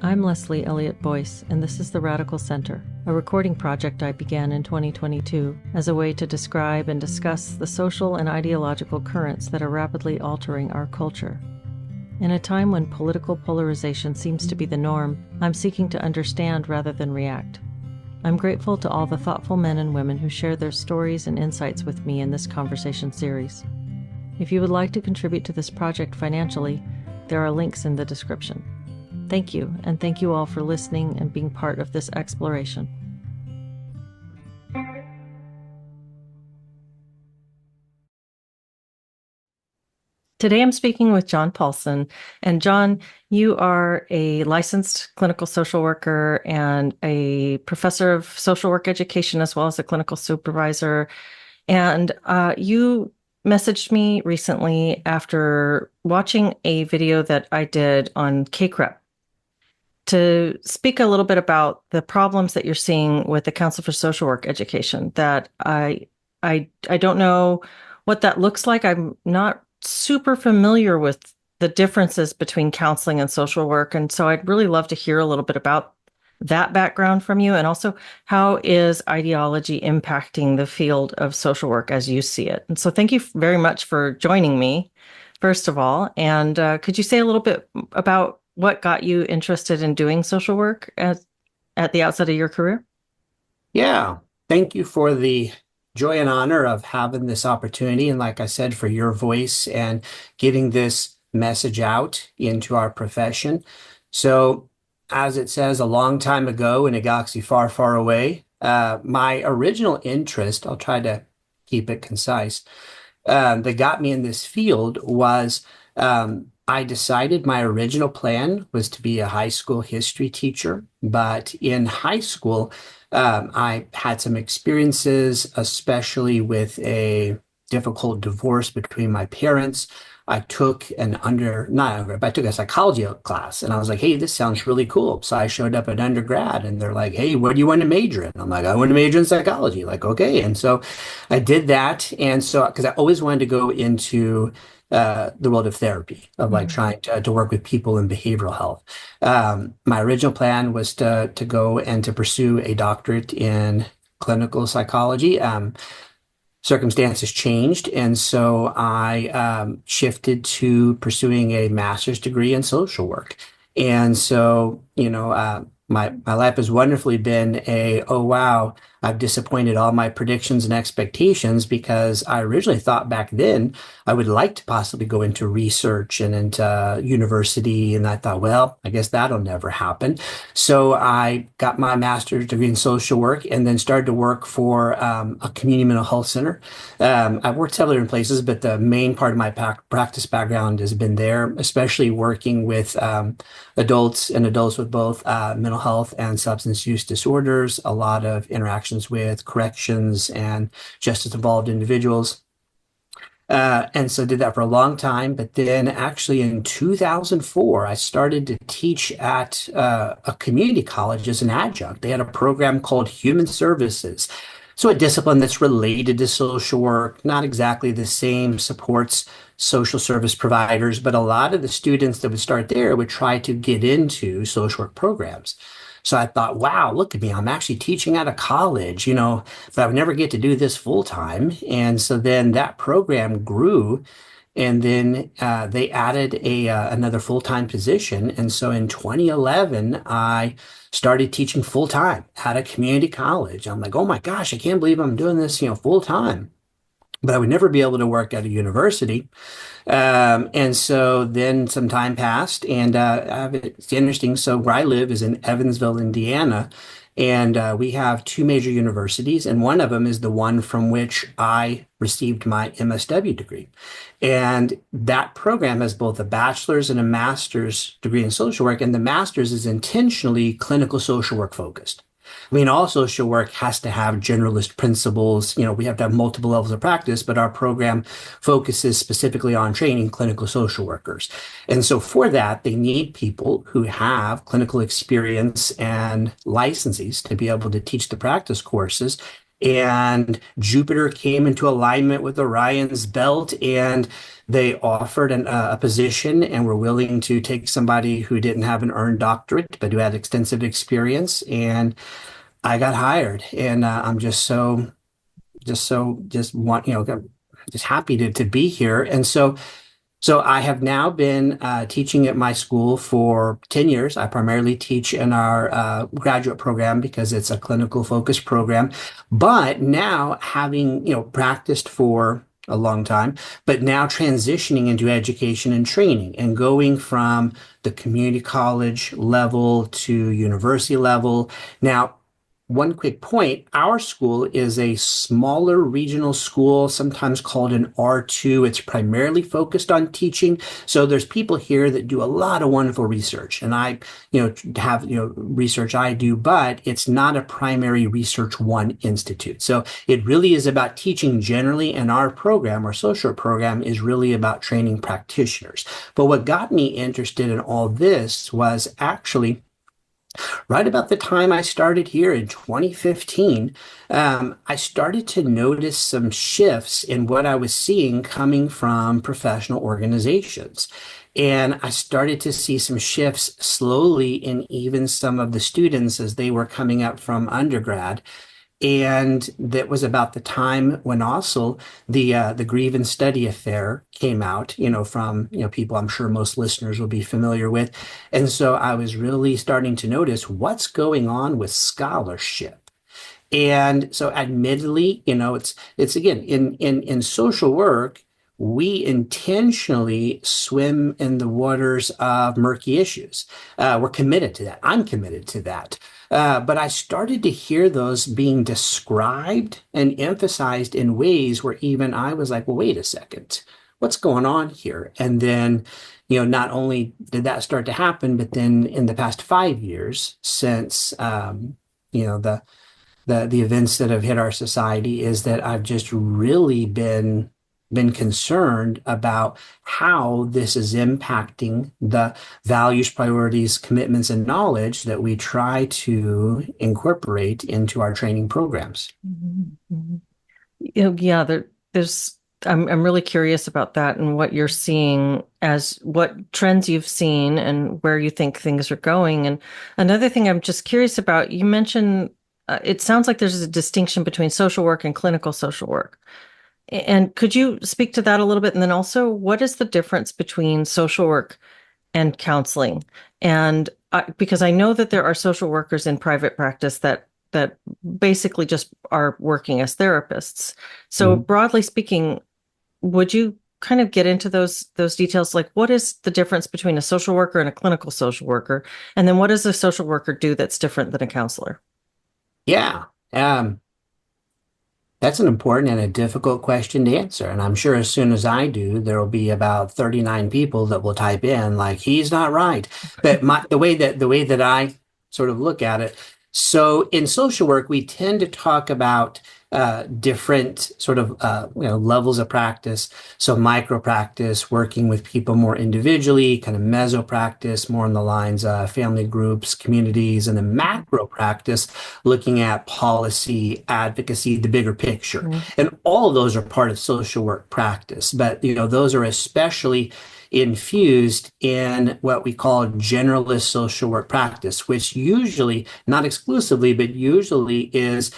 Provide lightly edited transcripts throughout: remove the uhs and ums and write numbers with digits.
I'm Leslie Elliott Boyce, and this is The Radical Center, a recording project I began in 2022 as a way to describe and discuss the social and ideological currents that are rapidly altering our culture. In a time when political polarization seems to be the norm, I'm seeking to understand rather than react. I'm grateful to all the thoughtful men and women who share their stories and insights with me in this conversation series. If you would like to contribute to this project financially, there are links in the description. Thank you, and thank you all for listening and being part of this exploration. Today I'm speaking with John Paulson. And John, you are a licensed clinical social worker and a professor of social work education, as well as a clinical supervisor. And you messaged me recently after watching a video that I did on CACREP to speak a little bit about the problems that you're seeing with the Council for Social Work Education. That I don't know what that looks like. I'm not super familiar with the differences between counseling and social work, and so I'd really love to hear a little bit about that background from you, and also how is ideology impacting the field of social work as you see it. And so thank you very much for joining me, first of all. And could you say a little bit about what got you interested in doing social work at the outset of your career? Yeah, thank you for the joy and honor of having this opportunity. And like I said, for your voice and getting this message out into our profession. So, as it says, a long time ago in a galaxy far, far away, my original interest, I'll try to keep it concise, that got me in this field was I decided my original plan was to be a high school history teacher, but in high school, I had some experiences, especially with a difficult divorce between my parents. I took I took a psychology class, and I was like, hey, this sounds really cool. So I showed up at undergrad, and they're like, hey, what do you want to major in? I'm like, I want to major in psychology. Like, okay. And so I did that. And so, because I always wanted to go into the world of therapy, of like trying to work with people in behavioral health. My original plan was to go and to pursue a doctorate in clinical psychology. Circumstances changed, and so I shifted to pursuing a master's degree in social work. And so, my life has wonderfully been oh wow, I've disappointed all my predictions and expectations, because I originally thought back then I would like to possibly go into research and into university. And I thought, well, I guess that'll never happen. So I got my master's degree in social work and then started to work for a community mental health center. I've worked several different places, but the main part of my practice background has been there, especially working with adults with both mental health and substance use disorders, a lot of interactions with corrections and justice involved individuals. And so did that for a long time. But then actually in 2004, I started to teach at a community college as an adjunct. They had a program called Human Services. So a discipline that's related to social work, not exactly the same, supports social service providers, but a lot of the students that would start there would try to get into social work programs. So I thought, wow, look at me. I'm actually teaching at a college, but I would never get to do this full time. And so then that program grew. And then they added another full-time position. And so in 2011, I started teaching full-time at a community college. I'm like, oh my gosh, I can't believe I'm doing this, full-time. But I would never be able to work at a university. And so then some time passed, and it's interesting. So where I live is in Evansville, Indiana, and we have two major universities, and one of them is the one from which I received my MSW degree. And that program has both a bachelor's and a master's degree in social work, and the master's is intentionally clinical social work focused. I mean, all social work has to have generalist principles. We have to have multiple levels of practice, but our program focuses specifically on training clinical social workers. And so for that, they need people who have clinical experience and licenses to be able to teach the practice courses. and Jupiter came into alignment with Orion's belt, and they offered a position and were willing to take somebody who didn't have an earned doctorate, but who had extensive experience. And I got hired, and I'm just happy to be here. And so I have now been teaching at my school for 10 years. I primarily teach in our graduate program because it's a clinical focused program. But now having, practiced for a long time, but now transitioning into education and training and going from the community college level to university level. Now, one quick point, our school is a smaller regional school, sometimes called an R2. It's primarily focused on teaching. So there's people here that do a lot of wonderful research. And I, have, research I do, but it's not a primary research one institute. So it really is about teaching generally. And our program, our social program, is really about training practitioners. But what got me interested in all this was actually right about the time I started here in 2015, I started to notice some shifts in what I was seeing coming from professional organizations. And I started to see some shifts slowly in even some of the students as they were coming up from undergrad. And that was about the time when also the Grieve and Study affair came out, from people I'm sure most listeners will be familiar with. And so I was really starting to notice what's going on with scholarship. And so admittedly, it's again in social work, we intentionally swim in the waters of murky issues. We're committed to that. I'm committed to that. But I started to hear those being described and emphasized in ways where even I was like, well, wait a second, what's going on here? And then, not only did that start to happen, but then in the past 5 years since, the events that have hit our society is that I've just really been concerned about how this is impacting the values, priorities, commitments, and knowledge that we try to incorporate into our training programs. Mm-hmm. Yeah, there's. I'm really curious about that and what you're seeing as what trends you've seen and where you think things are going. And another thing I'm just curious about, you mentioned it sounds like there's a distinction between social work and clinical social work. And could you speak to that a little bit? And then also, what is the difference between social work and counseling? And because I know that there are social workers in private practice that basically just are working as therapists. So broadly speaking, would you kind of get into those details? Like, what is the difference between a social worker and a clinical social worker? And then what does a social worker do that's different than a counselor? Yeah. That's an important and a difficult question to answer. And I'm sure as soon as I do, there will be about 39 people that will type in like, he's not right. But the way that I sort of look at it. So in social work, we tend to talk about different sort of levels of practice. So micro practice, working with people more individually, kind of meso practice, more in the lines of family groups, communities, and then macro practice, looking at policy, advocacy, the bigger picture. And all of those are part of social work practice. But those are especially infused in what we call generalist social work practice, which usually, not exclusively, but usually is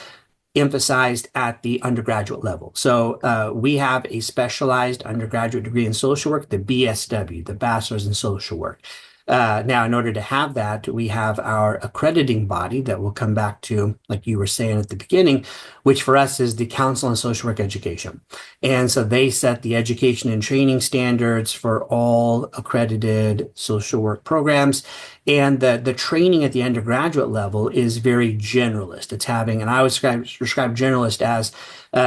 emphasized at the undergraduate level. So we have a specialized undergraduate degree in social work, the BSW, the Bachelor's in Social Work. Now, in order to have that, we have our accrediting body that we'll come back to, like you were saying at the beginning, which for us is the Council on Social Work Education. And so they set the education and training standards for all accredited social work programs. And the training at the undergraduate level is very generalist. It's having, and I would describe generalist as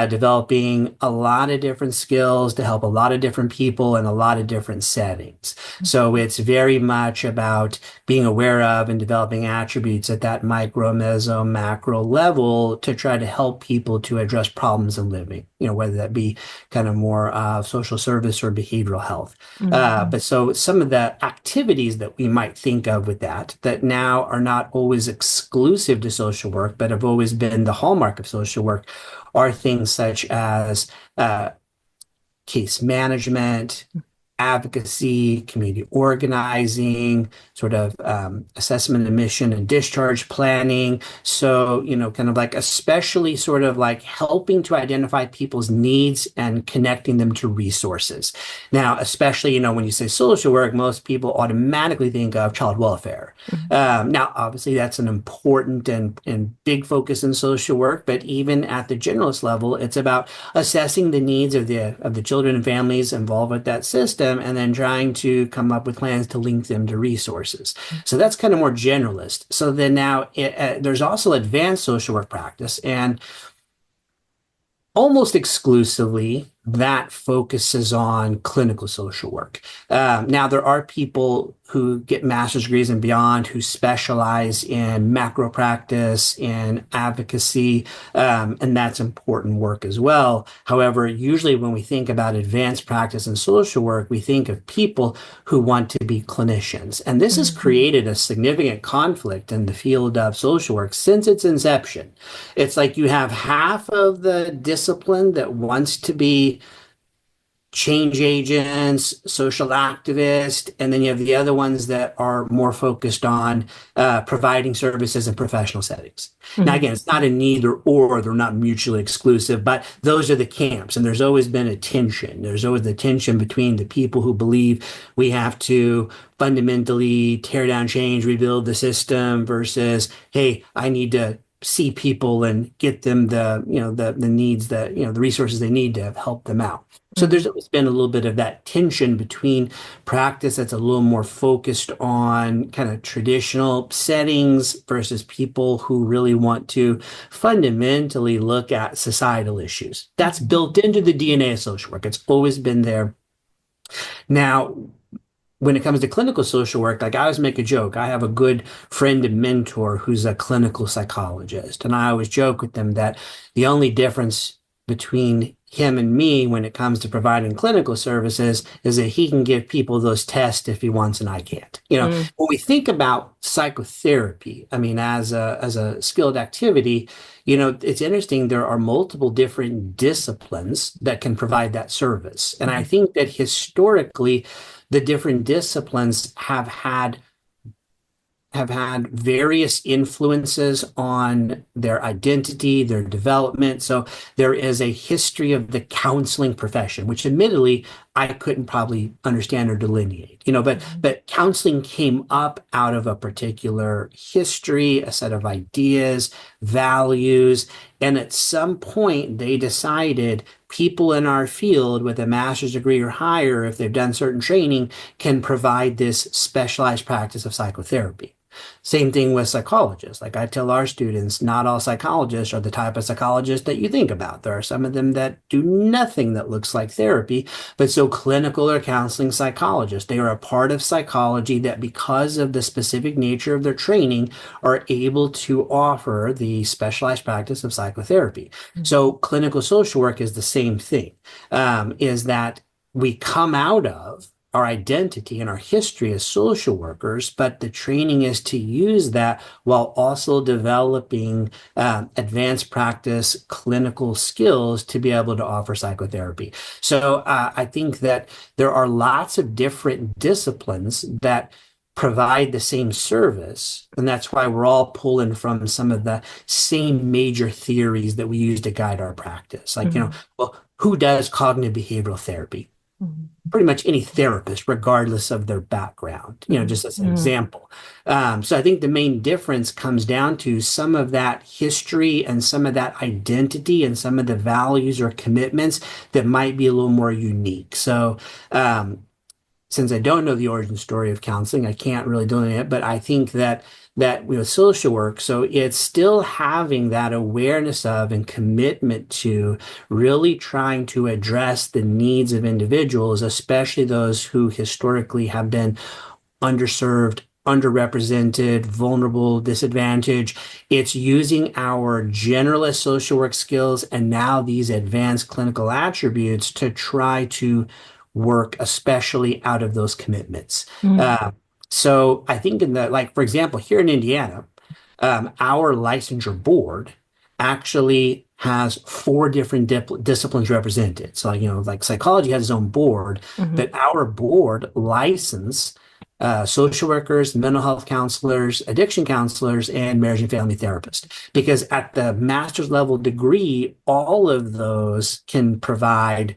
developing a lot of different skills to help a lot of different people in a lot of different settings. So it's very much much about being aware of and developing attributes at that micro, meso, macro level to try to help people to address problems in living, whether that be kind of more social service or behavioral health. But so some of the activities that we might think of with that now are not always exclusive to social work, but have always been the hallmark of social work, are things such as case management, advocacy, community organizing, sort of assessment, admission, and discharge planning. So, kind of like especially sort of like helping to identify people's needs and connecting them to resources. Now, especially, when you say social work, most people automatically think of child welfare. Now, obviously, that's an important and big focus in social work, but even at the generalist level, it's about assessing the needs of the children and families involved with that system, and then trying to come up with plans to link them to resources. So that's kind of more generalist. So then now there's also advanced social work practice, and almost exclusively that focuses on clinical social work. Now, there are people who get master's degrees and beyond who specialize in macro practice, in advocacy, and that's important work as well. However, usually when we think about advanced practice in social work, we think of people who want to be clinicians. And this has created a significant conflict in the field of social work since its inception. It's like you have half of the discipline that wants to be change agents, social activists, and then you have the other ones that are more focused on providing services in professional settings. Now, again, it's not a neither or, they're not mutually exclusive, but those are the camps, and there's always been a tension. There's always the tension between the people who believe we have to fundamentally tear down, change, rebuild the system versus, hey, I need to see people and get them the needs that, the resources they need to help them out. So there's always been a little bit of that tension between practice that's a little more focused on kind of traditional settings versus people who really want to fundamentally look at societal issues. That's built into the DNA of social work. It's always been there. Now, when it comes to clinical social work, like I always make a joke. I have a good friend and mentor who's a clinical psychologist. And I always joke with them that the only difference between him and me when it comes to providing clinical services is that he can give people those tests if he wants and I can't. When we think about psychotherapy, I mean, as a skilled activity, it's interesting. There are multiple different disciplines that can provide that service. And I think that historically, the different disciplines have had various influences on their identity, their development. So there is a history of the counseling profession, which admittedly I couldn't probably understand or delineate, but counseling came up out of a particular history, a set of ideas, values. And at some point they decided people in our field with a master's degree or higher, if they've done certain training, can provide this specialized practice of psychotherapy. Same thing with psychologists. Like I tell our students, not all psychologists are the type of psychologist that you think about. There are some of them that do nothing that looks like therapy, but so clinical or counseling psychologists, they are a part of psychology that because of the specific nature of their training are able to offer the specialized practice of psychotherapy. So clinical social work is the same thing, is that we come out of our identity and our history as social workers, but the training is to use that while also developing advanced practice clinical skills to be able to offer psychotherapy. So I think that there are lots of different disciplines that provide the same service. And that's why we're all pulling from some of the same major theories that we use to guide our practice. Like, well, who does cognitive behavioral therapy? Pretty much any therapist, regardless of their background, just as an example. So I think the main difference comes down to some of that history and some of that identity and some of the values or commitments that might be a little more unique. So since I don't know the origin story of counseling, I can't really delineate it, but I think that with social work, so it's still having that awareness of and commitment to really trying to address the needs of individuals, especially those who historically have been underserved, underrepresented, vulnerable, disadvantaged. It's using our generalist social work skills and now these advanced clinical attributes to try to work especially out of those commitments. Mm. So I think like, for example, here in Indiana, our licensure board actually has four different disciplines represented. So, like psychology has its own board, Mhm. but our board license social workers, mental health counselors, addiction counselors, and marriage and family therapists. Because at the master's level degree, all of those can provide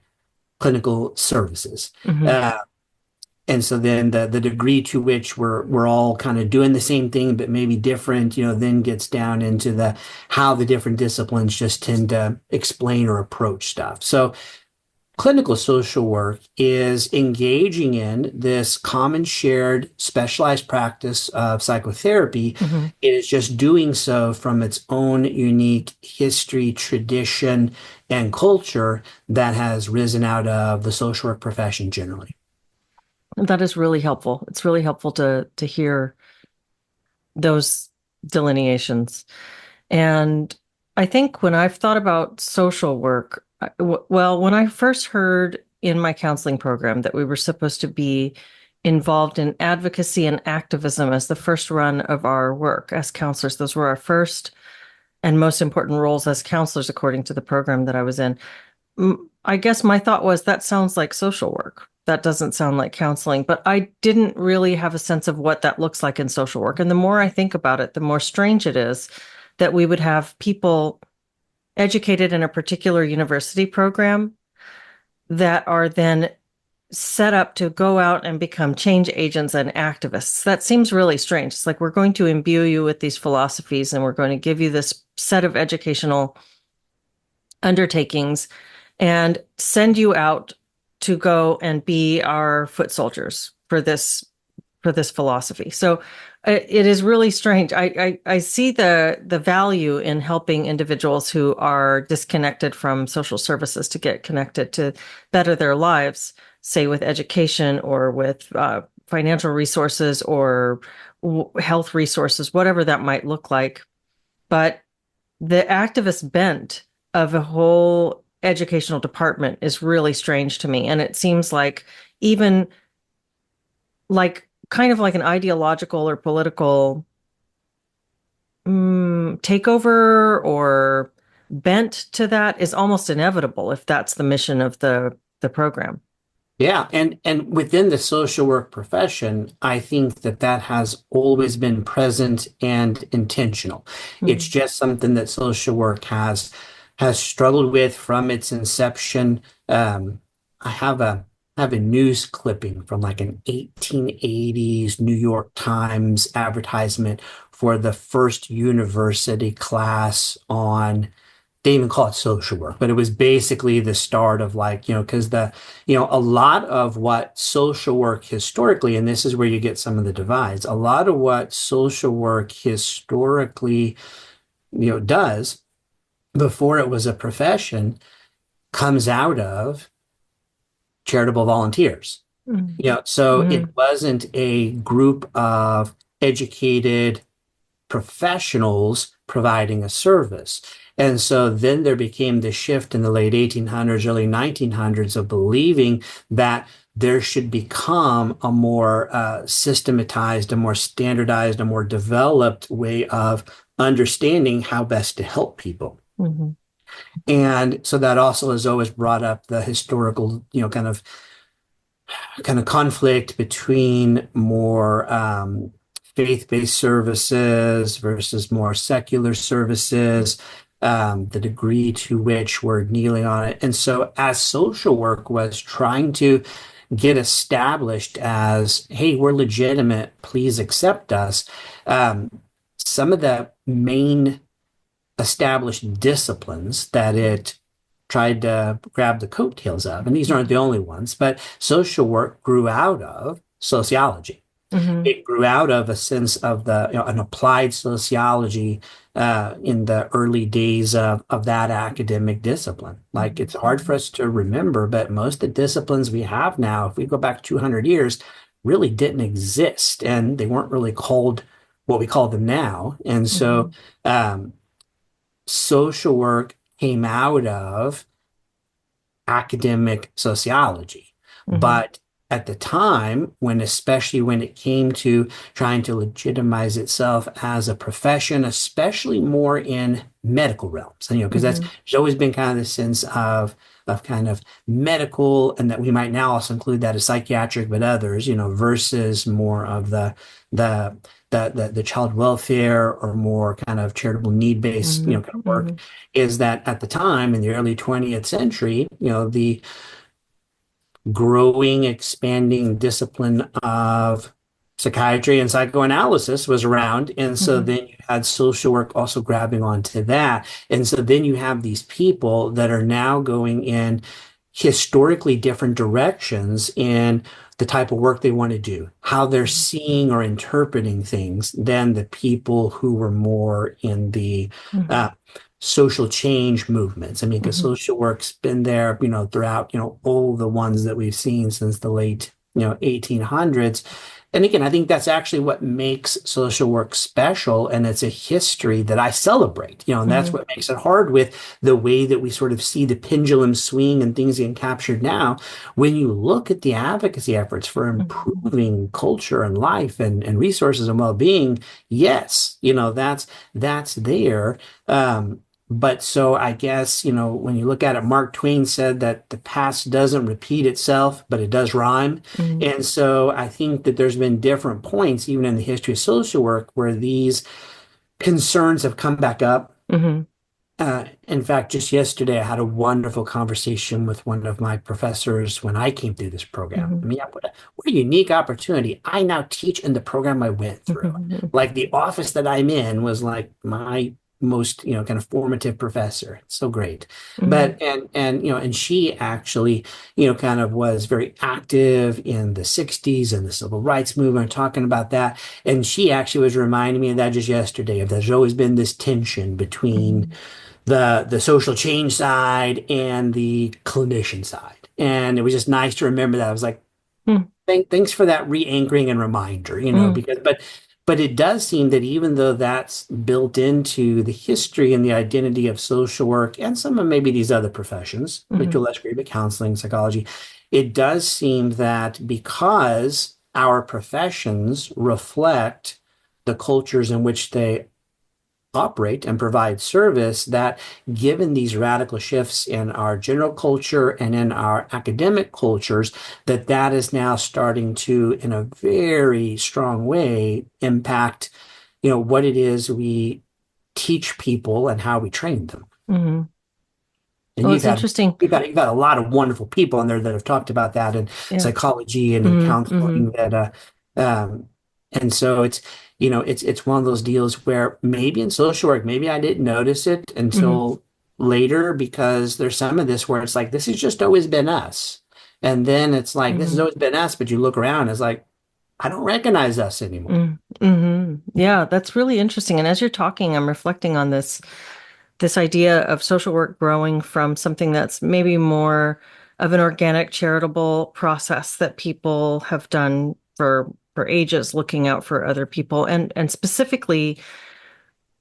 clinical services. Mhm. Uh, and so then the degree to which we're all kind of doing the same thing, but maybe different, then gets down into the how the different disciplines just tend to explain or approach stuff. So clinical social work is engaging in this common shared specialized practice of psychotherapy. Mhm. It is just doing so from its own unique history, tradition, and culture that has risen out of the social work profession generally. That is really helpful. It's really helpful to hear those delineations. And I think when I've thought about social work, well, when I first heard in my counseling program that we were supposed to be involved in advocacy and activism as the first run of our work as counselors, those were our first and most important roles as counselors, according to the program that I was in. I guess my thought was that sounds like social work. That doesn't sound like counseling, but I didn't really have a sense of what that looks like in social work. And the more I think about it, the more strange it is that we would have people educated in a particular university program that are then set up to go out and become change agents and activists. That seems really strange. It's like we're going to imbue you with these philosophies and we're going to give you this set of educational undertakings and send you out to go and be our foot soldiers for this philosophy. So it is really strange. I see the value in helping individuals who are disconnected from social services to get connected to better their lives, say with education or with financial resources or health resources, whatever that might look like. But the activist bent of a whole educational department is really strange to me. And it seems like even like kind of like an ideological or political takeover or bent to that is almost inevitable if that's the mission of the program. Yeah, and within the social work profession, I think that has always been present and intentional. It's Mm. just something that social work has struggled with from its inception. I have a news clipping from like an 1880s New York Times advertisement for the first university class on they even call it social work, but it was basically the start of like, because a lot of what social work historically, and this is where you get some of the divides, a lot of what social work historically, does before it was a profession comes out of charitable volunteers. Mm. So it Mhm. wasn't a group of educated professionals providing a service. And so then there became the shift in the late 1800s, early 1900s of believing that there should become a more systematized, a more standardized, a more developed way of understanding how best to help people. Mhm. And so that also has always brought up the historical, kind of conflict between more faith-based services versus more secular services, the degree to which we're kneeling on it. And so as social work was trying to get established as, hey, we're legitimate, please accept us, some of the main established disciplines that it tried to grab the coattails of, and these aren't the only ones, but social work grew out of sociology. Mhm. It grew out of a sense of an applied sociology in the early days of that academic discipline. Like it's hard for us to remember, but most of the disciplines we have now, if we go back 200 years, really didn't exist, and they weren't really called what we call them now. And so Mhm. um, social work came out of academic sociology. Mhm. But at the time, especially when it came to trying to legitimize itself as a profession, especially more in medical realms, and because Mhm. there's always been kind of this sense of kind of medical, and that we might now also include that as psychiatric, but others, versus more of the the child welfare or more kind of charitable need-based, Mhm. kind of work, Mhm. is that at the time in the early 20th century, the growing, expanding discipline of psychiatry and psychoanalysis was around. And so Mhm. then you had social work also grabbing onto that. And so then you have these people that are now going in historically different directions in the type of work they want to do, how they're seeing or interpreting things than the people who were more in the Mhm. uh, social change movements. I mean, because Mhm. social work's been there, throughout, all the ones that we've seen since the late, 1800s. And again, I think that's actually what makes social work special. And it's a history that I celebrate, and that's Mhm. what makes it hard with the way that we sort of see the pendulum swing and things getting captured now. When you look at the advocacy efforts for Mhm. improving culture and life and resources and well-being, yes, that's there. But so I guess, when you look at it, Mark Twain said that the past doesn't repeat itself, but it does rhyme. Mhm. And so I think that there's been different points, even in the history of social work, where these concerns have come back up. Mhm. In fact, just yesterday, I had a wonderful conversation with one of my professors when I came through this program. I Mhm. mean, what a unique opportunity. I now teach in the program I went through. Mhm. Like the office that I'm in was like my most, kind of formative professor. It's so great. Mhm. But and she actually, kind of was very active in the 60s and the civil rights movement, talking about that. And she actually was reminding me of that just yesterday, of there's always been this tension between Mhm. the social change side and the clinician side. And it was just nice to remember that. I was like, Mhm. thanks for that re-anchoring and reminder, Mhm. because but it does seem that even though that's built into the history and the identity of social work and some of maybe these other professions, like to a Mhm. less degree, but counseling, psychology, it does seem that because our professions reflect the cultures in which they operate and provide service, that given these radical shifts in our general culture and in our academic cultures, that is now starting to, in a very strong way, impact, what it is we teach people and how we train them. Mhm. And Well, it's interesting. you've got a lot of wonderful people in there that have talked about that in Yeah. psychology and in Mhm. Mhm. counseling, um and so it's one of those deals where maybe in social work, maybe I didn't notice it Mhm. until later, because there's some of this where it's like this has just always been us. And then it's like this has Mhm. always been us, but you look around, it's like I don't recognize us anymore. Mhm. Mhm. Yeah, that's really interesting. And as you're talking, I'm reflecting on this idea of social work growing from something that's maybe more of an organic charitable process that people have done for ages, looking out for other people, and specifically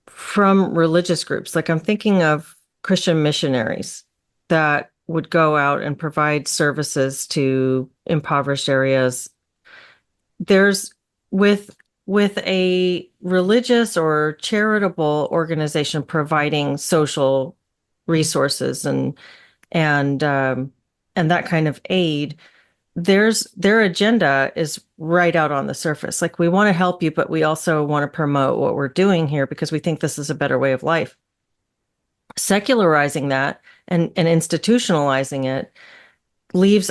from religious groups. Like I'm thinking of Christian missionaries that would go out and provide services to impoverished areas. There's with with a religious or charitable organization providing social resources and and that kind of aid, their agenda is right out on the surface. Like we want to help you, but we also want to promote what we're doing here because we think this is a better way of life. Secularizing that and institutionalizing it leaves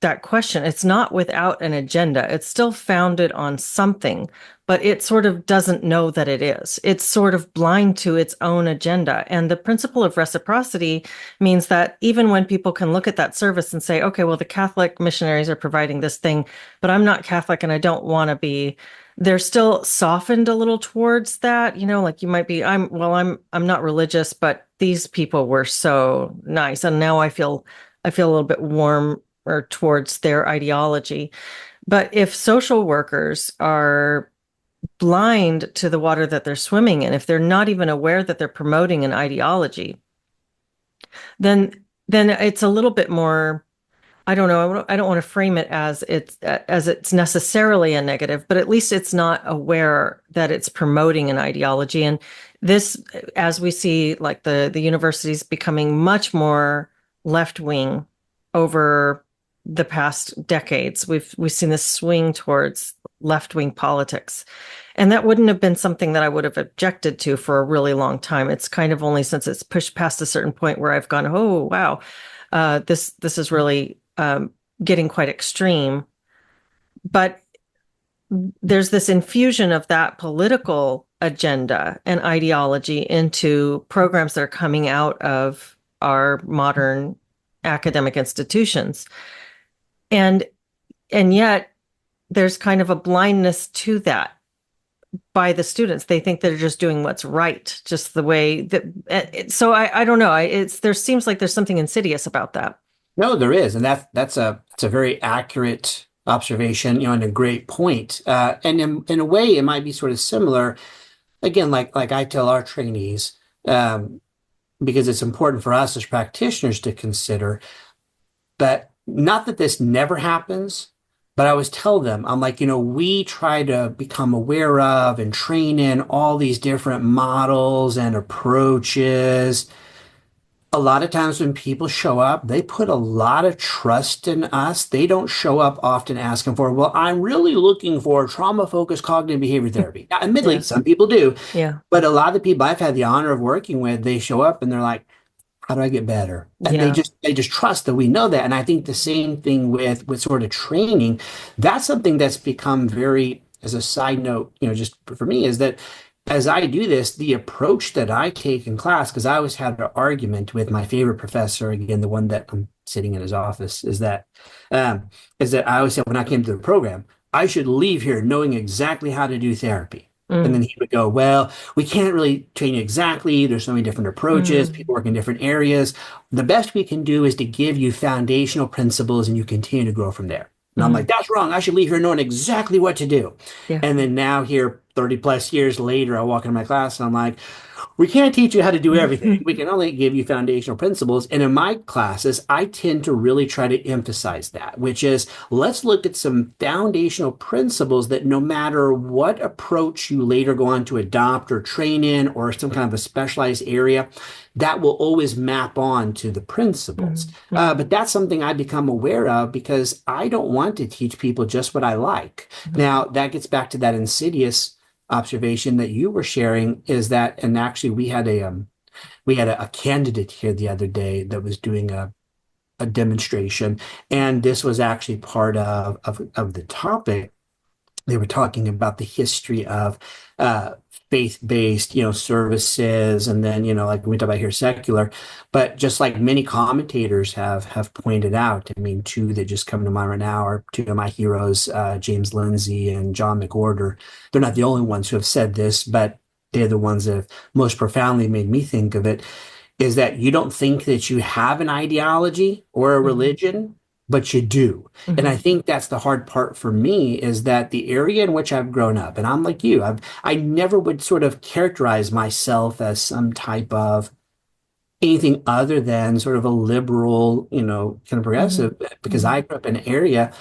that question. It's not without an agenda. It's still founded on something, but it sort of doesn't know that it is. It's sort of blind to its own agenda. And the principle of reciprocity means that even when people can look at that service and say, okay, well, the Catholic missionaries are providing this thing, but I'm not Catholic and I don't want to be, they're still softened a little towards that. Like you might be, I'm not religious, but these people were so nice. And now I feel a little bit warmer towards their ideology. But if social workers are blind to the water that they're swimming in, if they're not even aware that they're promoting an ideology, then it's a little bit more, I don't know, I don't want to frame it as it's necessarily a negative, but at least it's not aware that it's promoting an ideology. And this, as we see, like the universities becoming much more left wing over the past decades, we've seen this swing towards left wing politics. And that wouldn't have been something that I would have objected to for a really long time. It's kind of only since it's pushed past a certain point where I've gone, oh wow, this is really getting quite extreme. But there's this infusion of that political agenda and ideology into programs that are coming out of our modern academic institutions. And yet there's kind of a blindness to that by the students. They think they're just doing what's right, just the way that. So I don't know. There seems like there's something insidious about that. No, there is, and that's a very accurate observation, and a great point. And in a way, it might be sort of similar. Again, like I tell our trainees, because it's important for us as practitioners to consider. But not that this never happens, but I always tell them, I'm like, we try to become aware of and train in all these different models and approaches. A lot of times when people show up, they put a lot of trust in us. They don't show up often asking for, well, I'm really looking for trauma-focused cognitive behavior therapy. Now, admittedly, Yeah. some people do, Yeah. but a lot of the people I've had the honor of working with, they show up and they're like, how do I get better? And Yeah. they just trust that we know that. And I think the same thing with sort of training. That's something that's become very, as a side note, just for me, is that as I do this, the approach that I take in class, because I always had an argument with my favorite professor, again, the one that I'm sitting in his office, is that I always said when I came to the program, I should leave here knowing exactly how to do therapy. And then he would go, well, we can't really train you exactly. There's so many different approaches. People work in different areas. The best we can do is to give you foundational principles and you continue to grow from there. And I'm like, that's wrong. I should leave here knowing exactly what to do. Yeah. And then now here, 30 plus years later, I walk into my class and I'm like, we can't teach you how to do everything. We can only give you foundational principles. And in my classes, I tend to really try to emphasize that, which is let's look at some foundational principles that no matter what approach you later go on to adopt or train in or some kind of a specialized area, that will always map on to the principles. But that's something I become aware of because I don't want to teach people just what I like. Now, that gets back to that insidious observation that you were sharing is that, and actually we had a candidate here the other day that was doing a demonstration, and this was actually part of the topic. They were talking about the history of faith-based, services, and then, like we talk about here, secular. But just like many commentators have pointed out, I mean, two that just come to mind right now are two of my heroes, James Lindsay and John McWhorter. They're not the only ones who have said this, but they're the ones that have most profoundly made me think of it, is that you don't think that you have an ideology or a religion, but you do. And I think that's the hard part for me is that the area in which I've grown up, and I'm like you, I never would sort of characterize myself as some type of anything other than sort of a liberal, kind of progressive, because I grew up in an area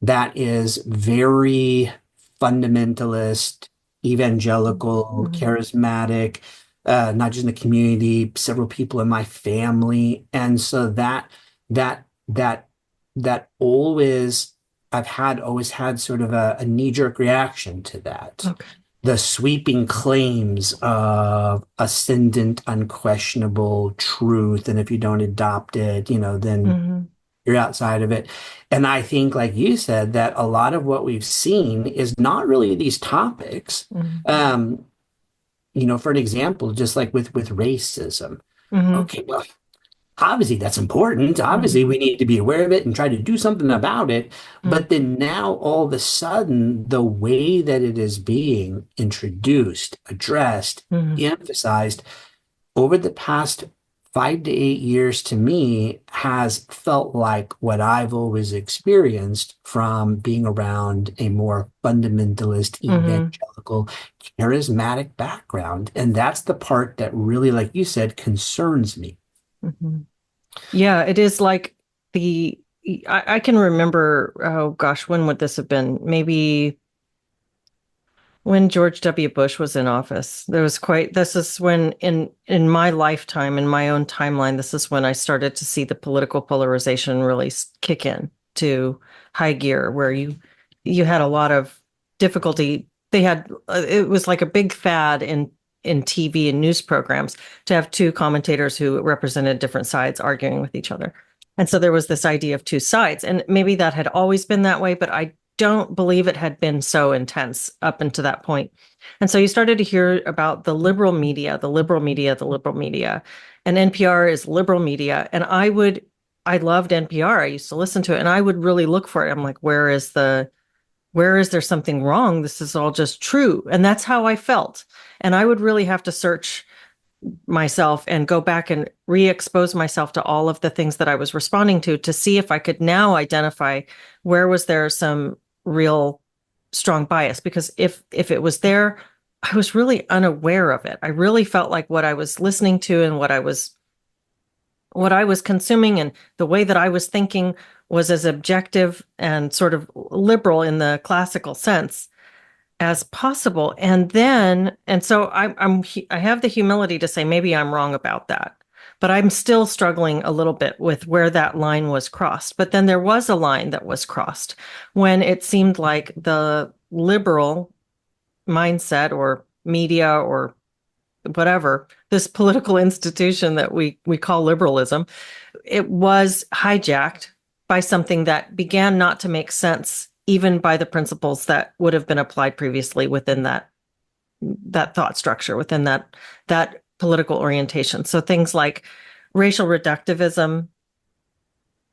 that is very fundamentalist, evangelical, charismatic, not just in the community, several people in my family. And so that always always had sort of a knee-jerk reaction to that. Okay. The sweeping claims of ascendant, unquestionable truth, and if you don't adopt it, then you're outside of it. And I think, like you said, that a lot of what we've seen is not really these topics. For an example, just like with racism. Okay, well, obviously that's important. Obviously we need to be aware of it and try to do something about it. But then now all of a sudden, the way that it is being introduced, addressed, emphasized over the past 5 to 8 years to me has felt like what I've always experienced from being around a more fundamentalist, Hmm. evangelical, charismatic background. And that's the part that really, like you said, concerns me. Hmm. Yeah, it is like the, I can remember, oh gosh, when would this have been? Maybe when George W. Bush was in office. There was quite, this is when in my lifetime, in my own timeline, this is when I started to see the political polarization really kick in to high gear, where you had a lot of difficulty. They had it was like a big fad in TV and news programs to have two commentators who represented different sides arguing with each other. And so there was this idea of two sides. And maybe that had always been that way, but I don't believe it had been so intense up until that point. And so you started to hear about the liberal media, the liberal media, the liberal media. And NPR is liberal media. And I loved NPR. I used to listen to it and I would really look for it. I'm like, where is there something wrong? This is all just true. And that's how I felt. And I would really have to search myself and go back and re-expose myself to all of the things that I was responding to see if I could now identify where was there some real strong bias. Because if it was there, I was really unaware of it. I really felt like what I was listening to and what I was consuming and the way that I was thinking was as objective and sort of liberal in the classical sense as possible. And so I have the humility to say maybe I'm wrong about that, but I'm still struggling a little bit with where that line was crossed. But then there was a line that was crossed when it seemed like the liberal mindset or media or whatever, this political institution that we call liberalism, it was hijacked by something that began not to make sense even by the principles that would have been applied previously within that thought structure, within that political orientation. So things like racial reductivism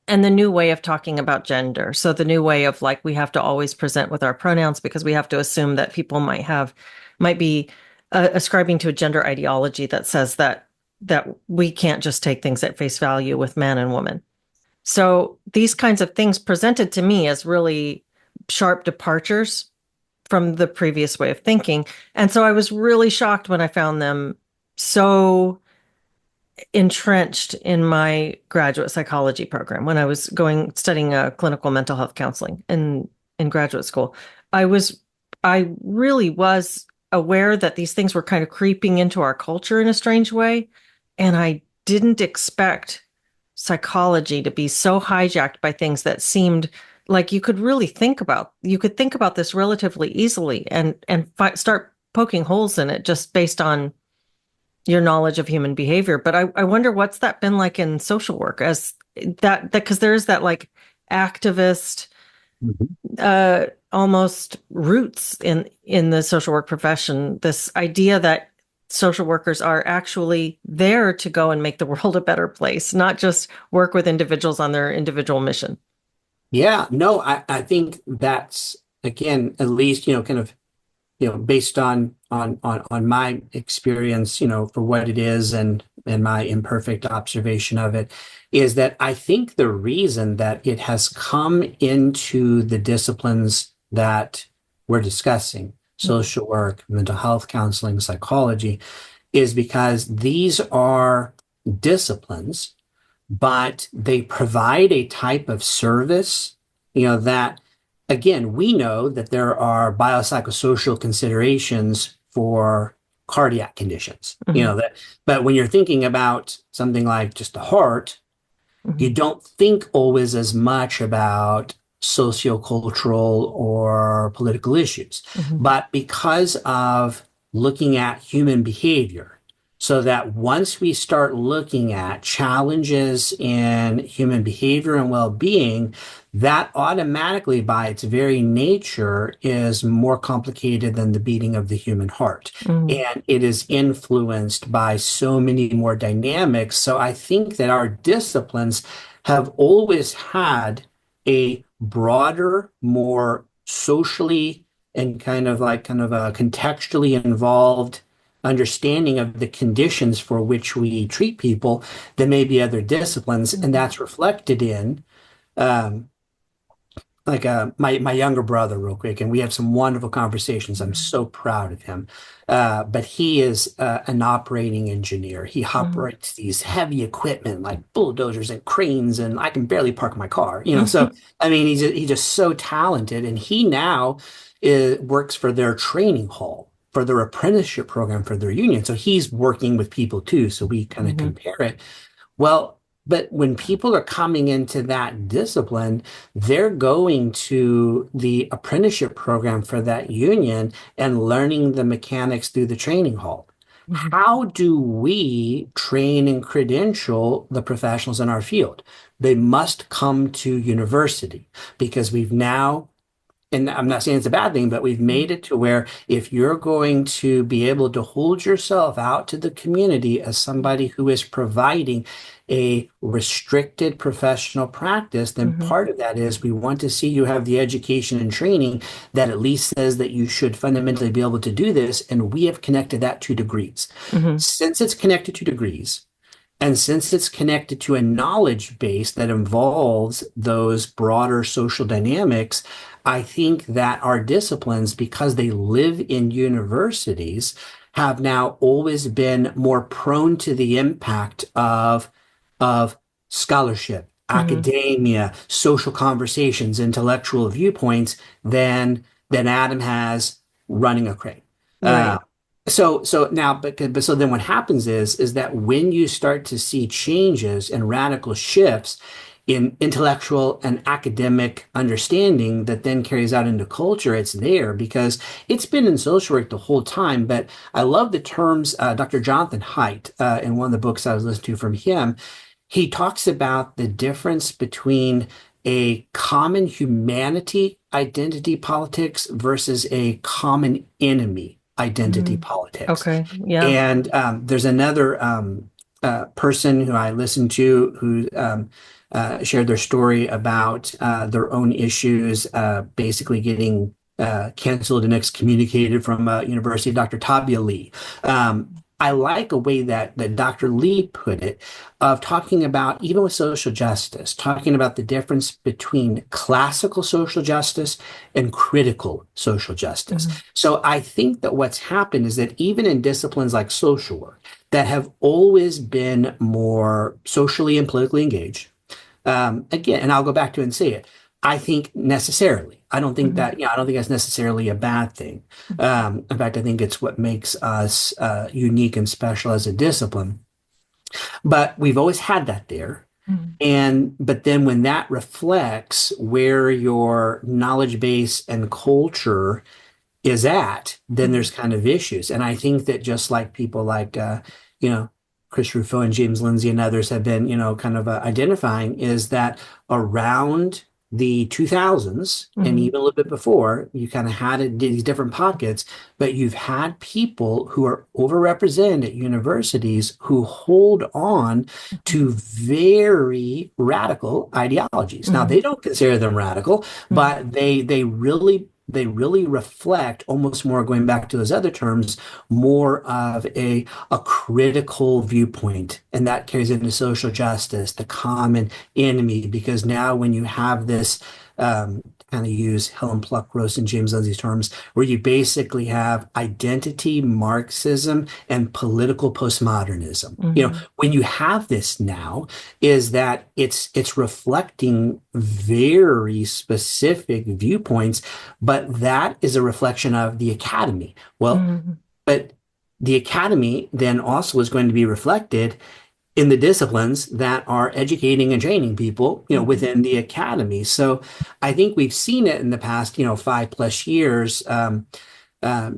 and the new way of talking about gender. So the new way of like we have to always present with our pronouns because we have to assume that people might be ascribing to a gender ideology that says that we can't just take things at face value with man and woman. So these kinds of things presented to me as really sharp departures from the previous way of thinking. And so I was really shocked when I found them so entrenched in my graduate psychology program when I was studying clinical mental health counseling in graduate school. I really was aware that these things were kind of creeping into our culture in a strange way. And I didn't expect psychology to be so hijacked by things that seemed like you could think about this relatively easily and start poking holes in it just based on your knowledge of human behavior. But I wonder what's that been like in social work as that because there is that like activist Mhm. almost roots in the social work profession, this idea that social workers are actually there to go and make the world a better place, not just work with individuals on their individual mission. Yeah, no, I think that's again, at least, kind of, based on my experience, for what it is and my imperfect observation of it, is that I think the reason that it has come into the disciplines that we're discussing, social work, mental health counseling, psychology, is because these are disciplines but they provide a type of service, that again, we know that there are biopsychosocial considerations for cardiac conditions, Mhm. but when you're thinking about something like just the heart, you Mhm. don't think always as much about sociocultural or political issues. Mhm. But because of looking at human behavior, so that once we start looking at challenges in human behavior and well-being, that automatically, by its very nature, is more complicated than the beating of the human heart. Mhm. And it is influenced by so many more dynamics. So I think that our disciplines have always had a broader, more socially and kind of a contextually involved understanding of the conditions for which we treat people than maybe other disciplines, and Mhm. that's reflected in um, my younger brother real quick, and we have some wonderful conversations. I'm so proud of him. But he is an operating engineer. He Mhm. operates these heavy equipment like bulldozers and cranes, and I can barely park my car, you know. So I mean, he's just so talented, and he now works for their training hall for their apprenticeship program for their union. So he's working with people too. So we kind of Mhm. compare it. Well, but when people are coming into that discipline, they're going to the apprenticeship program for that union and learning the mechanics through the training hall. Mhm. How do we train and credential the professionals in our field? They must come to university because we've now, and I'm not saying it's a bad thing, but we've made it to where if you're going to be able to hold yourself out to the community as somebody who is providing a restricted professional practice, then Mhm. part of that is we want to see you have the education and training that at least says that you should fundamentally be able to do this. And we have connected that to degrees. Mhm. Since it's connected to degrees, and since it's connected to a knowledge base that involves those broader social dynamics, I think that our disciplines, because they live in universities, have now always been more prone to the impact of scholarship, Mhm. academia, social conversations, intellectual viewpoints than Adam has running a crate. Uh, Right. so now, but so then what happens is that when you start to see changes and radical shifts in intellectual and academic understanding that then carries out into culture, it's there because it's been in social work the whole time. But I love the terms Dr. Jonathan Haidt in one of the books I was listening to from him. He talks about the difference between a common humanity identity politics versus a common enemy identity Mhm. politics. Okay. Yeah. And there's another person who I listened to who shared their story about their own issues, basically getting canceled and excommunicated from university, Dr. Tabia Lee. I like a way that Dr. Lee put it of talking about, even with social justice, talking about the difference between classical social justice and critical social justice. Mhm. So I think that what's happened is that even in disciplines like social work that have always been more socially and politically engaged, again, and I'll go back to it and say it, I think necessarily. I don't think Mhm. that, I don't think that's necessarily a bad thing. In fact, I think it's what makes us unique and special as a discipline. But we've always had that there. Mhm. But then when that reflects where your knowledge base and culture is at, then Mhm. there's kind of issues. And I think that just like people like, you know, Chris Rufo and James Lindsay and others have been, kind of identifying is that around the 2000s and Mhm. even a little bit before, you kind of had these different pockets, but you've had people who are overrepresented at universities who hold on to very radical ideologies. Now, they Mhm. don't consider them radical, Mhm. but they really reflect almost more going back to those other terms, more of a critical viewpoint. And that carries into social justice, the common enemy, because now when you have this kind of use Helen Pluckrose and James Lindsay's terms, where you basically have identity Marxism and political postmodernism. Mhm. When you have this now, is that it's reflecting very specific viewpoints, but that is a reflection of the academy. Well, Mhm. but the academy then also is going to be reflected in the disciplines that are educating and training people, Mhm. within the academy. So I think we've seen it in the past, 5+ years.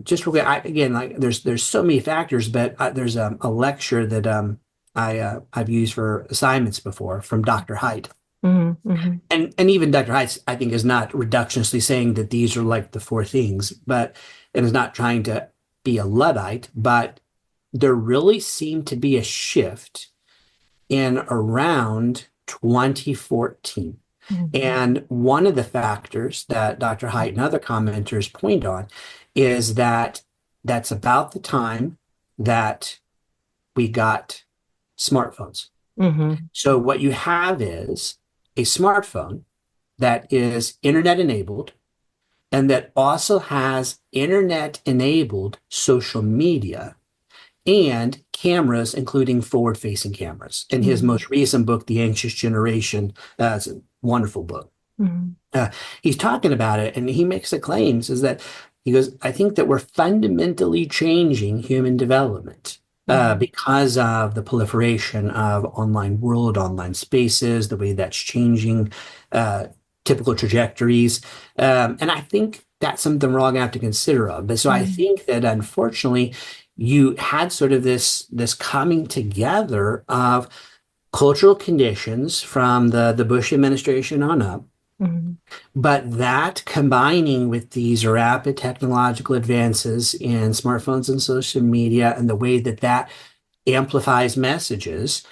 Just real quick, again, like there's so many factors, but there's a lecture that I've used for assignments before from Dr. Haidt. Mhm. Mhm. And even Dr. Heights, I think, is not reductionistly saying that these are like the four things, but it is not trying to be a Luddite, but there really seemed to be a shift in around 2014. Mhm. And one of the factors that Dr. Height and other commenters point on is that that's about the time that we got smartphones. Mm-hmm. So what you have is a smartphone that is internet enabled and that also has internet enabled social media and cameras, including forward facing cameras. In his Mm-hmm. most recent book, The Anxious Generation, it's a wonderful book. Mm-hmm. He's talking about it and he makes the claims is that he goes, I think that we're fundamentally changing human development Mm-hmm. because of the proliferation of online world, online spaces, the way that's changing uh, typical trajectories. And I think that's something we're all going to have to consider of. But so I Mm-hmm. think that unfortunately, you had sort of this coming together of cultural conditions from the Bush administration on up, Mm-hmm. but that combining with these rapid technological advances in smartphones and social media and the way that that amplifies messages,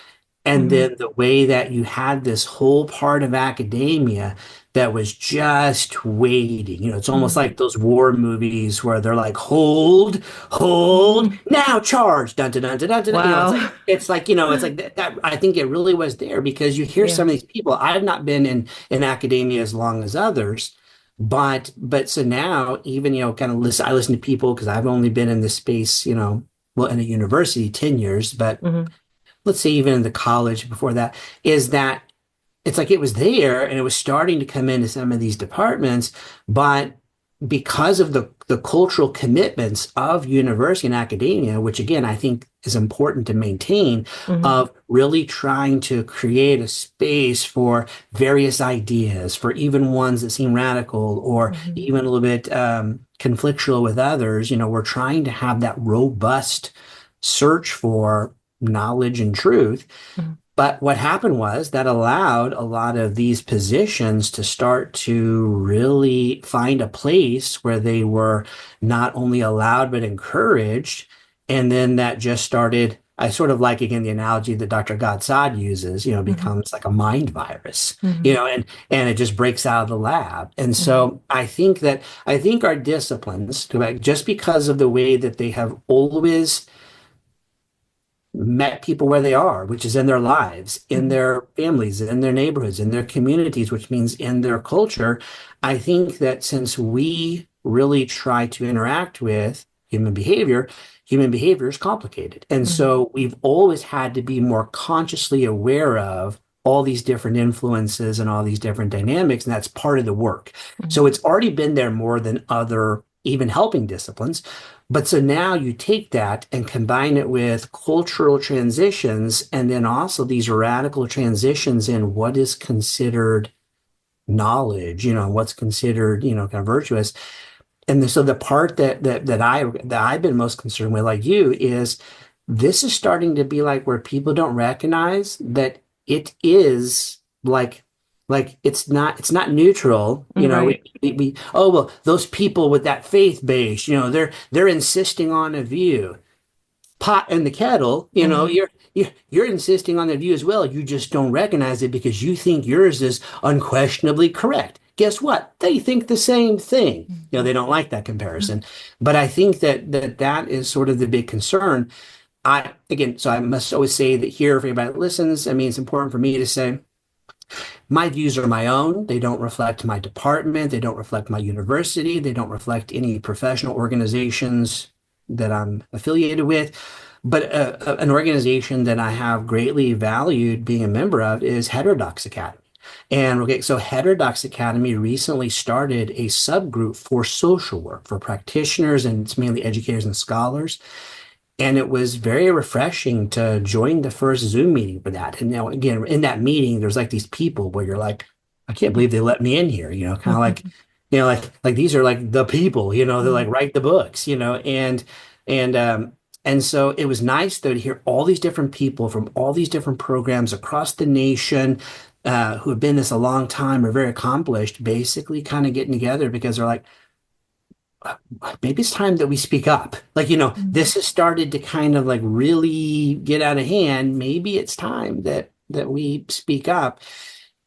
and Mm-hmm. then the way that you had this whole part of academia that was just waiting. It's almost Mm-hmm. like those war movies where they're like, hold, Mm-hmm. now charge, dun dun dun dun dun. Dun. Wow. It's like that. I think it really was there because you hear Yeah. some of these people. I've not been in academia as long as others. But so now even kind of listen. I listen to people because I've only been in this space well in a university 10 years, but Mm-hmm. let's say even in the college before that, is that it's like it was there and it was starting to come into some of these departments, but because of the cultural commitments of university and academia, which again I think is important to maintain, Mm-hmm. of really trying to create a space for various ideas, for even ones that seem radical or Mm-hmm. even a little bit conflictual with others, we're trying to have that robust search for knowledge and truth. Mm-hmm. But what happened was that allowed a lot of these positions to start to really find a place where they were not only allowed but encouraged. And then that just started, I sort of like again the analogy that Dr. Godsad uses, Mm-hmm. becomes like a mind virus, Mm-hmm. and it just breaks out of the lab. And Mm-hmm. so I think our disciplines, just because of the way that they have always met people where they are, which is in their lives, in Mm-hmm. their families, in their neighborhoods, in their communities, which means in their culture. I think that since we really try to interact with human behavior is complicated. And Mm-hmm. so we've always had to be more consciously aware of all these different influences and all these different dynamics. And that's part of the work. Mm-hmm. So it's already been there more than other even helping disciplines. But so now you take that and combine it with cultural transitions and then also these radical transitions in what is considered knowledge, what's considered, kind of virtuous. And so the part that I've been most concerned with, like you, is this is starting to be like where people don't recognize that it is like it's not neutral. Right. Oh well, those people with that faith base, they're insisting on a view. Pot in the kettle, Mm-hmm. you're insisting on the view as well. You just don't recognize it because you think yours is unquestionably correct. Guess what? They think the same thing. Mm-hmm. They don't like that comparison. But I think that is sort of the big concern. So I must always say that here, if anybody listens, I mean, it's important for me to say my views are my own. They don't reflect my department. They don't reflect my university. They don't reflect any professional organizations that I'm affiliated with. But an organization that I have greatly valued being a member of is Heterodox Academy. And okay, so Heterodox Academy recently started a subgroup for social work for practitioners, and it's mainly educators and scholars. And it was very refreshing to join the first Zoom meeting for that. And now, again, in that meeting, there's like these people where you're like, I can't believe they let me in here, kind of like, like these are like the people, they're like write the books, and and so it was nice though to hear all these different people from all these different programs across the nation who have been this a long time, are very accomplished, basically kind of getting together because they're like, maybe it's time that we speak up. Like, Mm-hmm. this has started to kind of like really get out of hand. Maybe it's time that we speak up.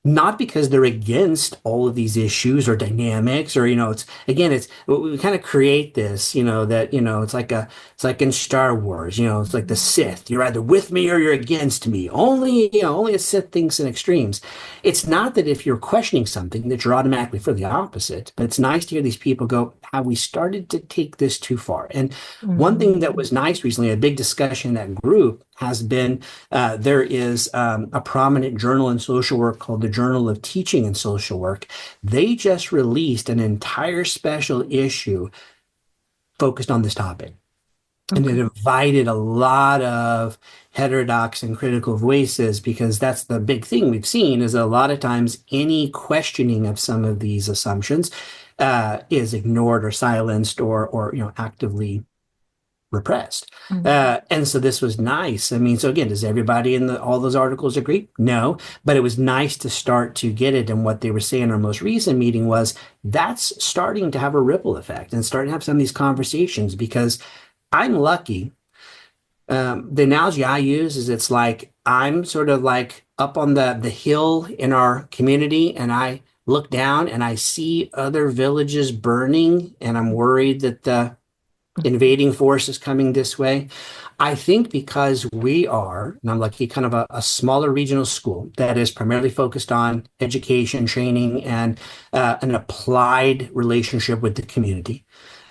not because they're against all of these issues or dynamics or it's again it's we kind of create this that it's like in Star Wars, it's like the Sith, you're either with me or you're against me. Only a Sith thinks in extremes. It's not that if you're questioning something that you're automatically for the opposite, but it's nice to hear these people go, have we started to take this too far? And one thing that was nice recently, a big discussion in that group has been there is a prominent journal in social work called the Journal of Teaching and Social Work. They just released an entire special issue focused on this topic. And it Okay. invited a lot of heterodox and critical voices because that's the big thing we've seen is a lot of times any questioning of some of these assumptions is ignored or silenced or actively repressed. Mhm. And so this was nice. I mean, so again, does everybody in all those articles agree? No, but it was nice to start to get it. And what they were saying in our most recent meeting was that's starting to have a ripple effect and starting to have some of these conversations because I'm lucky. The analogy I use is it's like I'm sort of like up on the hill in our community and I look down and I see other villages burning and I'm worried that the invading force is coming this way. I think because we are, and I'm lucky, kind of a smaller regional school that is primarily focused on education, training, and an applied relationship with the community.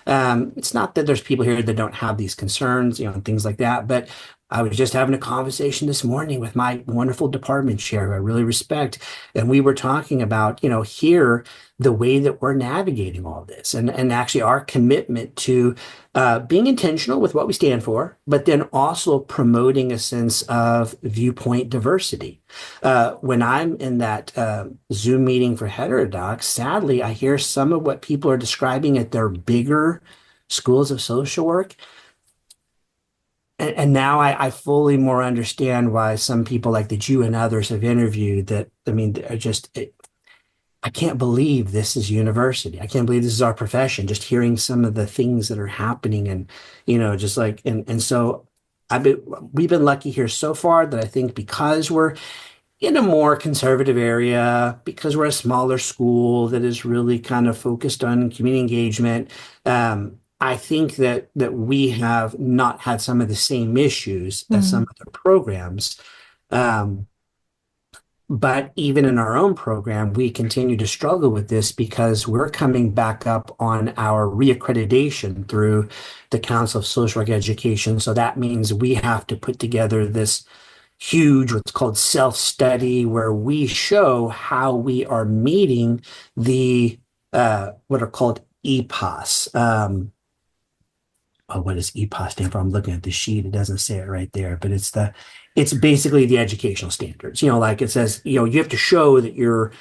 It's not that there's people here that don't have these concerns, and things like that, but I was just having a conversation this morning with my wonderful department chair, who I really respect, and we were talking about, here, the way that we're navigating all this, and actually our commitment to being intentional with what we stand for, but then also promoting a sense of viewpoint diversity. When I'm in that Zoom meeting for heterodox, sadly, I hear some of what people are describing at their bigger schools of social work. And now I fully more understand why some people like that you and others have interviewed that, I mean, are just, I can't believe this is university. I can't believe this is our profession. Just hearing some of the things that are happening and, just like, and so we've been lucky here so far that I think because we're in a more conservative area, because we're a smaller school that is really kind of focused on community engagement, I think that we have not had some of the same issues as some Mhm. other programs. Um, but even in our own program, we continue to struggle with this because we're coming back up on our reaccreditation through the Council of Social Work Education. So that means we have to put together this huge, what's called self-study, where we show how we are meeting the what are called EPOS. What does EPOS stand for? I'm looking at the sheet. It doesn't say it right there, but it's basically the educational standards. Like it says, you have to show that you're,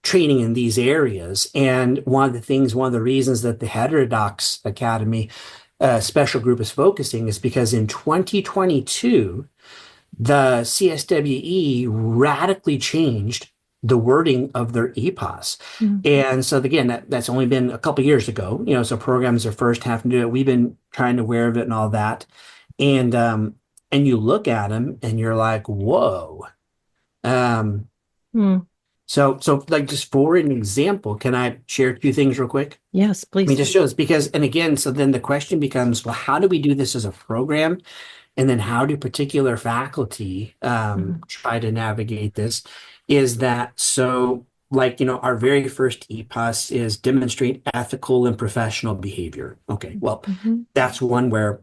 training in these areas. And one of the reasons that the Heterodox Academy special group is focusing is because in 2022, the CSWE radically changed the wording of their EPOS. Mhm. And so again, that's only been a couple years ago, so programs are first having to do it. We've been trying to aware of it and all that. And you look at them and you're like, whoa. Um, Mm. so like just for an example, can I share two things real quick? Yes, I mean, please. just shows because, and again, so then the question becomes, well, how do we do this as a program? And then how do particular faculty Mhm. try to navigate this? Is that so like, our very first EPOS is demonstrate ethical and professional behavior. Okay, well, Mhm. that's one where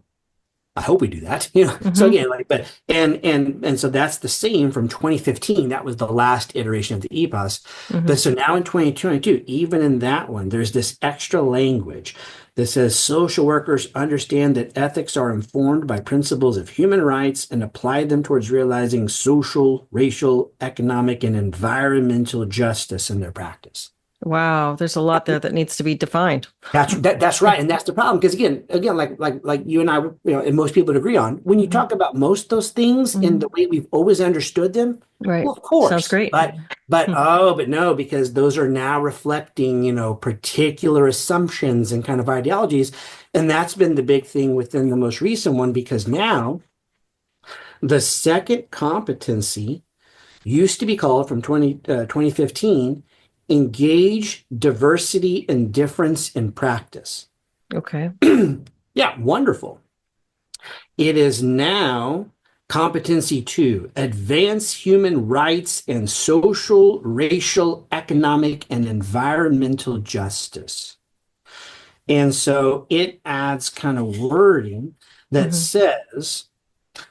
I hope we do that, So Mhm. again, like, but and so that's the same from 2015. That was the last iteration of the EPOS. But Mhm. so now in 2022, even in that one, there's this extra language that says social workers understand that ethics are informed by principles of human rights and apply them towards realizing social, racial, economic, and environmental justice in their practice. Wow, there's a lot there that needs to be defined. That's right, and that's the problem because again, like you and I, and most people would agree on when you Mhm. talk about most of those things in Mhm. the way we've always understood them. Well, Right. of Sounds course, great. but no, because those are now reflecting, particular assumptions and kind of ideologies, and that's been the big thing within the most recent one because now the second competency used to be called from 2015, Engage Diversity and Difference in Practice. Okay. Yeah, wonderful. It is now Competency 2, Advance Human Rights and Social, Racial, Economic, and Environmental Justice. And so it adds kind of wording that Hmm. says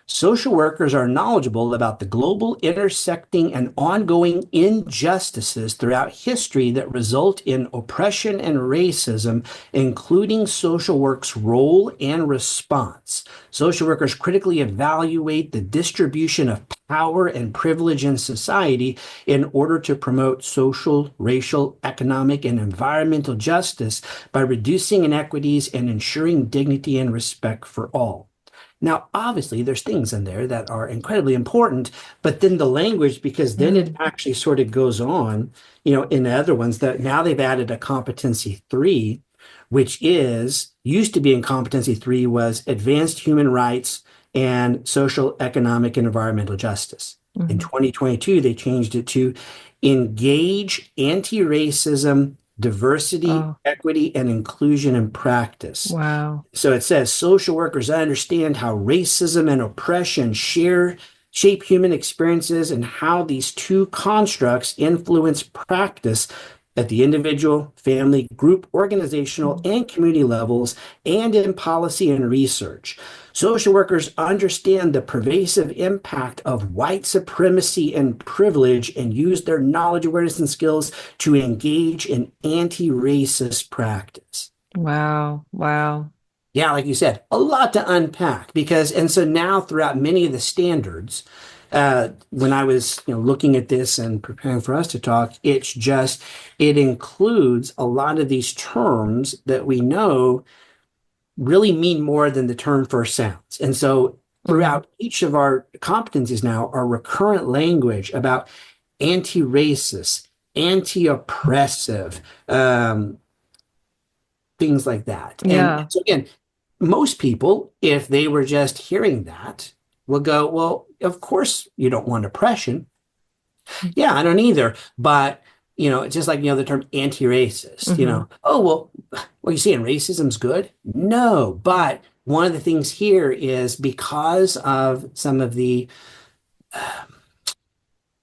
social workers are knowledgeable about the global, intersecting, and ongoing injustices throughout history that result in oppression and racism, including social work's role and response. Social workers critically evaluate the distribution of power and privilege in society in order to promote social, racial, economic, and environmental justice by reducing inequities and ensuring dignity and respect for all. Now, obviously, there's things in there that are incredibly important, but then the language, because then it Mm. actually sort of goes on, in the other ones that now they've added a competency 3, which is used to be in competency 3 was advanced human rights and social, economic, and environmental justice. In Hmm. 2022, they changed it to engage anti-racism, diversity, Oh, equity, and inclusion in practice. wow. So it says social workers understand how racism and oppression shape human experiences and how these two constructs influence practice at the individual, family, group, organizational, Mm. and community levels, and in policy and research. Social workers understand the pervasive impact of white supremacy and privilege and use their knowledge, awareness, and skills to engage in anti-racist practice. Wow. Wow. Yeah, like you said, a lot to unpack because, and so now throughout many of the standards, when I was, looking at this and preparing for us to talk, it includes a lot of these terms that we know really mean more than the term first sounds. And so Hmm. throughout each of our competencies now are recurrent language about anti-racist, anti-oppressive, things like that. And Yeah. so again, most people, if they were just hearing that, will go, well, of course you don't want oppression. Yeah, I don't either. But, it's just like, the term anti-racist, Hmm. oh, well, you saying racism's good? No, but one of the things here is because of some of the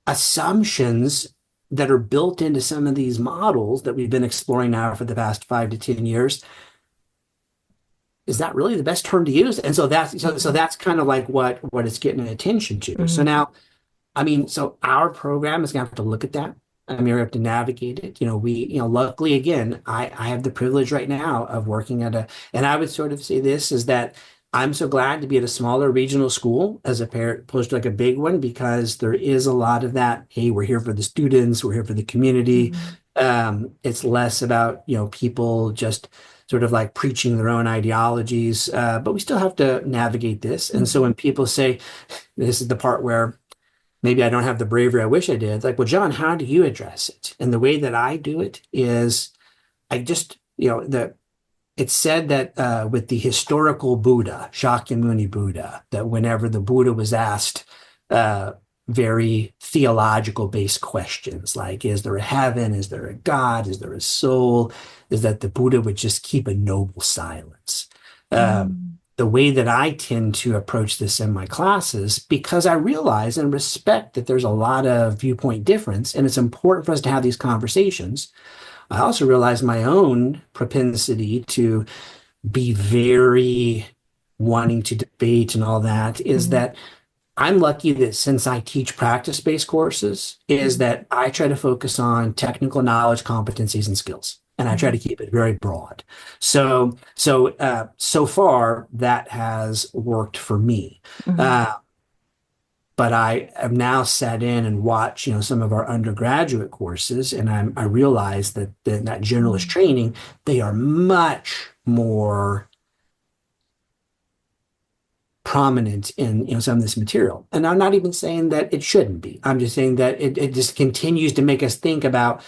assumptions that are built into some of these models that we've been exploring now for the past 5 to 10 years, is that really the best term to use? And so Hmm. that's kind of like what it's getting attention to. So Hmm. now, I mean, so our program is gonna have to look at that. I mean, we have to navigate it. Luckily again, I have the privilege right now of working and I would sort of say this is that I'm so glad to be at a smaller regional school as opposed to like a big one because there is a lot of that. Hey, we're here for the students, we're here for the community. Hmm. It's less about, people just sort of like preaching their own ideologies, but we still have to navigate this. And so Hmm. when people say, this is the part where maybe I don't have the bravery I wish I did, like, well, John, how do you address it? And the way that I do it is I just, it's said that with the historical Buddha, Shakyamuni Buddha, that whenever the Buddha was asked uh, very theological based questions like, is there a heaven? Is there a God? Is there a soul? Is that the Buddha would just keep a noble silence. Hmm. The way that I tend to approach this in my classes, because I realize and respect that there's a lot of viewpoint difference, and it's important for us to have these conversations. I also realize my own propensity to be very wanting to debate and all that is Hmm. that I'm lucky that since I teach practice-based courses, is that I try to focus on technical knowledge, competencies, and skills. And I try Hmm. to keep it very broad. So far that has worked for me. Hmm. Uh, but I have now sat in and watched, some of our undergraduate courses, and I realize that that generalist Hmm. training, they are much more prominent in some of this material. And I'm not even saying that it shouldn't be. I'm just saying that it just continues to make us think about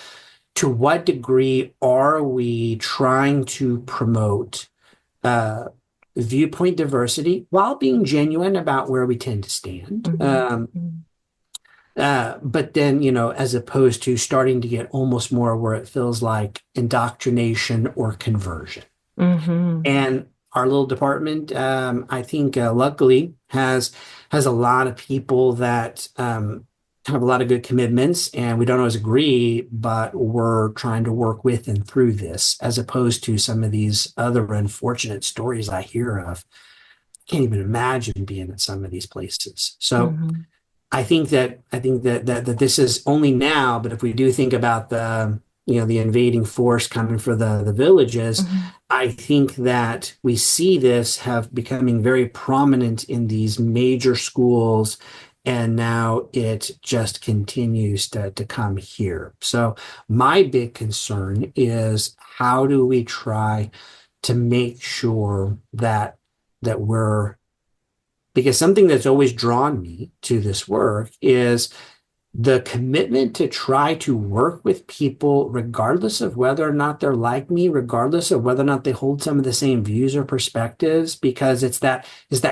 to what degree are we trying to promote uh, viewpoint diversity while being genuine about where we tend to stand. Hmm. Hmm. But then, as opposed to starting to get almost more where it feels like indoctrination or conversion. Hmm. And our little department, I think, luckily has a lot of people that have a lot of good commitments, and we don't always agree, but we're trying to work with and through this, as opposed to some of these other unfortunate stories I hear of. Can't even imagine being at some of these places. So Hmm. I think that this is only now, but if we do think about the invading force coming for the villages, Hmm. I think that we see this have becoming very prominent in these major schools, and now it just continues to come here. So my big concern is how do we try to make sure that we're because something that's always drawn me to this work is the commitment to try to work with people, regardless of whether or not they're like me, regardless of whether or not they hold some of the same views or perspectives, because it's that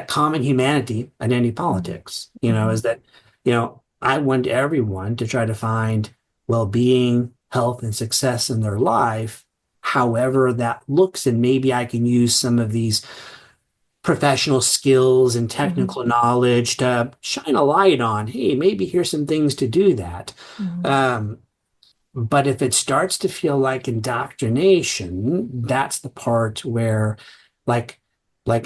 common humanity, identity politics, Hmm. is that, I want everyone to try to find well-being, health, and success in their life, however that looks. And maybe I can use some of these professional skills and Hmm. technical knowledge to shine a light on, hey, maybe here's some things to do that. Hmm. Um, but if it starts to feel like indoctrination, that's the part where, like,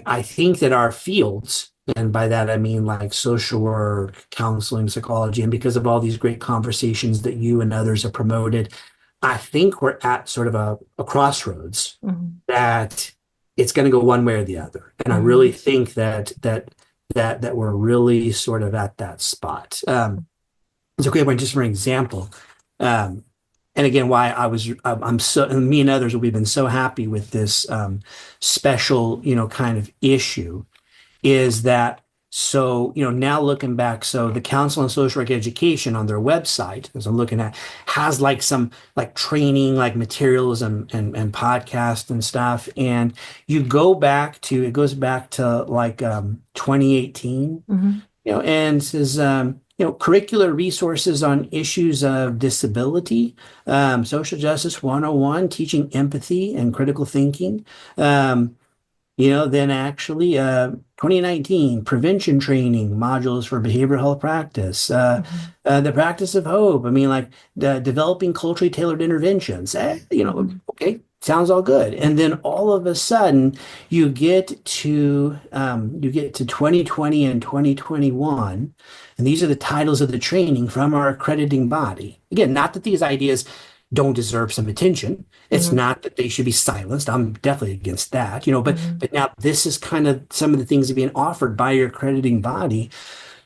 I think that our fields, and by that I mean like social work, counseling, psychology, and because of all these great conversations that you and others have promoted, I think we're at sort of a crossroads Hmm. that it's going to go one way or the other. And I Hmm. really think that we're really sort of at that spot. It's okay, but just for an example, um, and again, why I'm so, and me and others, we've been so happy with this special, kind of issue is that so now looking back, so the Council on Social Work Education on their website, as I'm looking at, has like some like training like materials and podcast and stuff, and it goes back to like 2018, Hmm. and it says curricular resources on issues of disability, social justice 101, teaching empathy and critical thinking. Then actually, 2019, prevention training modules for behavioral health practice, Hmm. the practice of hope. I mean, like developing culturally tailored interventions. Hmm. Okay, sounds all good. And then all of a sudden, you get to 2020 and 2021, and these are the titles of the training from our accrediting body. Again, not that these ideas don't deserve some attention. It's Hmm. not that they should be silenced. I'm definitely against that, but Hmm. but now this is kind of some of the things that are being offered by your accrediting body.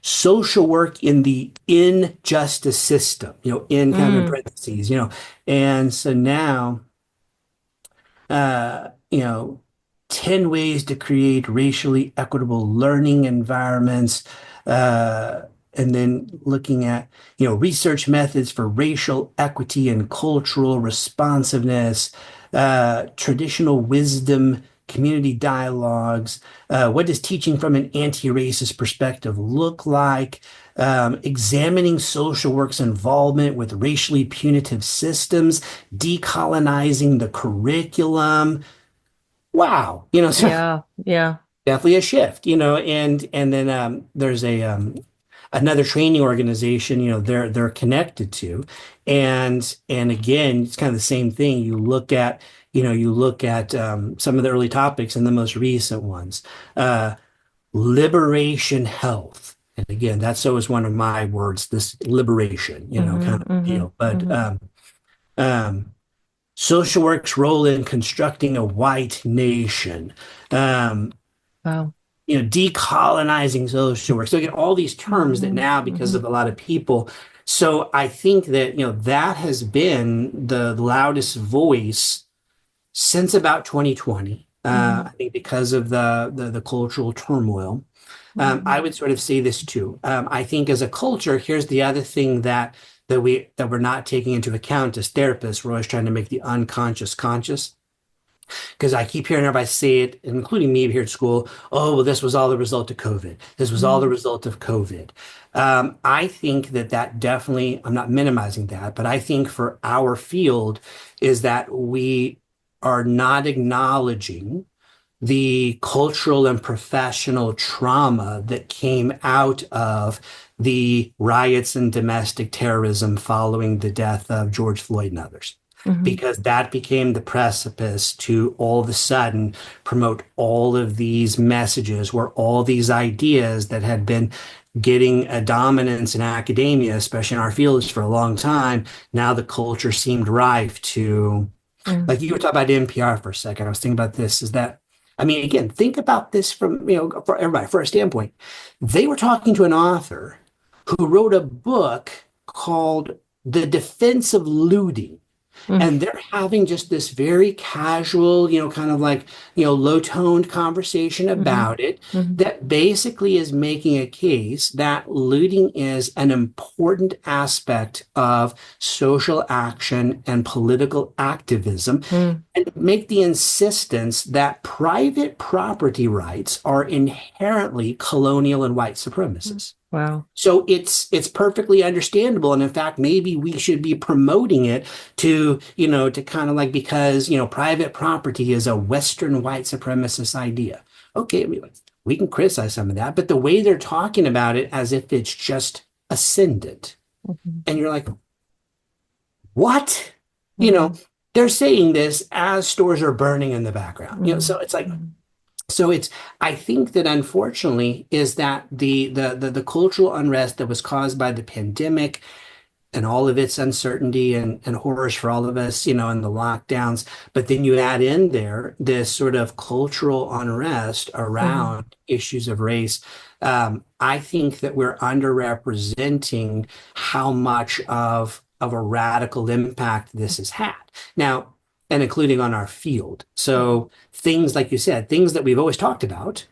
Social work in the injustice system, in kind of in Hmm. parentheses, and so now uh, you know, 10 ways to create racially equitable learning environments. Uh, and then looking at, research methods for racial equity and cultural responsiveness, traditional wisdom, community dialogues. What does teaching from an anti-racist perspective look like? Examining social work's involvement with racially punitive systems, decolonizing the curriculum. Wow, so Yeah. Yeah. definitely a shift, and then there's another training organization, they're connected to, and again, it's kind of the same thing. You look at some of the early topics and the most recent ones. Uh, Liberation health. And again, that's always one of my words, this liberation, Hmm. kind of Hmm. deal. But Hmm. um, social work's role in constructing a white nation, um, Wow. decolonizing social work. So again, all these terms that Hmm. now, because Hmm. of a lot of people, so I think that that has been the loudest voice since about 2020. Hmm. I think because of the cultural turmoil. I Hmm. would sort of say this too. I think as a culture, here's the other thing that we're not taking into account as therapists. We're always trying to make the unconscious conscious. Because I keep hearing everybody say it, including me here at school. Oh, well, this was all the result of COVID. This was all the Mm, result of COVID. I think that that definitely, I'm not minimizing that, but I think for our field is that we are not acknowledging the cultural and professional trauma that came out of the riots and domestic terrorism following the death of George Floyd and others. mhm, Because that became the precipice to all of a sudden promote all of these messages where all these ideas that had been getting a dominance in academia, especially in our fields for a long time, now the culture seemed rife to, mm, like you were talking about NPR for a second. I was thinking about this, is that, I mean, again, think about this from, for everybody, for a standpoint. They were talking to an author who wrote a book called The Defense of Looting, mm, and they're having just this very casual, kind of like, low-toned conversation mhm, about it mhm, that basically is making a case that looting is an important aspect of social action and political activism, mm, and make the insistence that private property rights are inherently colonial and white mm. supremacist. Wow. So it's perfectly understandable. And in fact, maybe we should be promoting it to kind of like, because, private property is a Western white supremacist idea. Okay, we can criticize some of that, but the way they're talking about it as if it's just ascendant. Mhm, And you're like, what? You know, mhm, they're saying this as stores are burning in the background. So mhm, it's like, mhm, so it's, I think that unfortunately is that the cultural unrest that was caused by the pandemic and all of its uncertainty and horrors for all of us, and the lockdowns. But then you add in there this sort of cultural unrest mhm, around issues of race. I think that we're underrepresenting how much of a radical impact this has had. Now, and including on our field. mhm, So things like you said, things that we've always talked about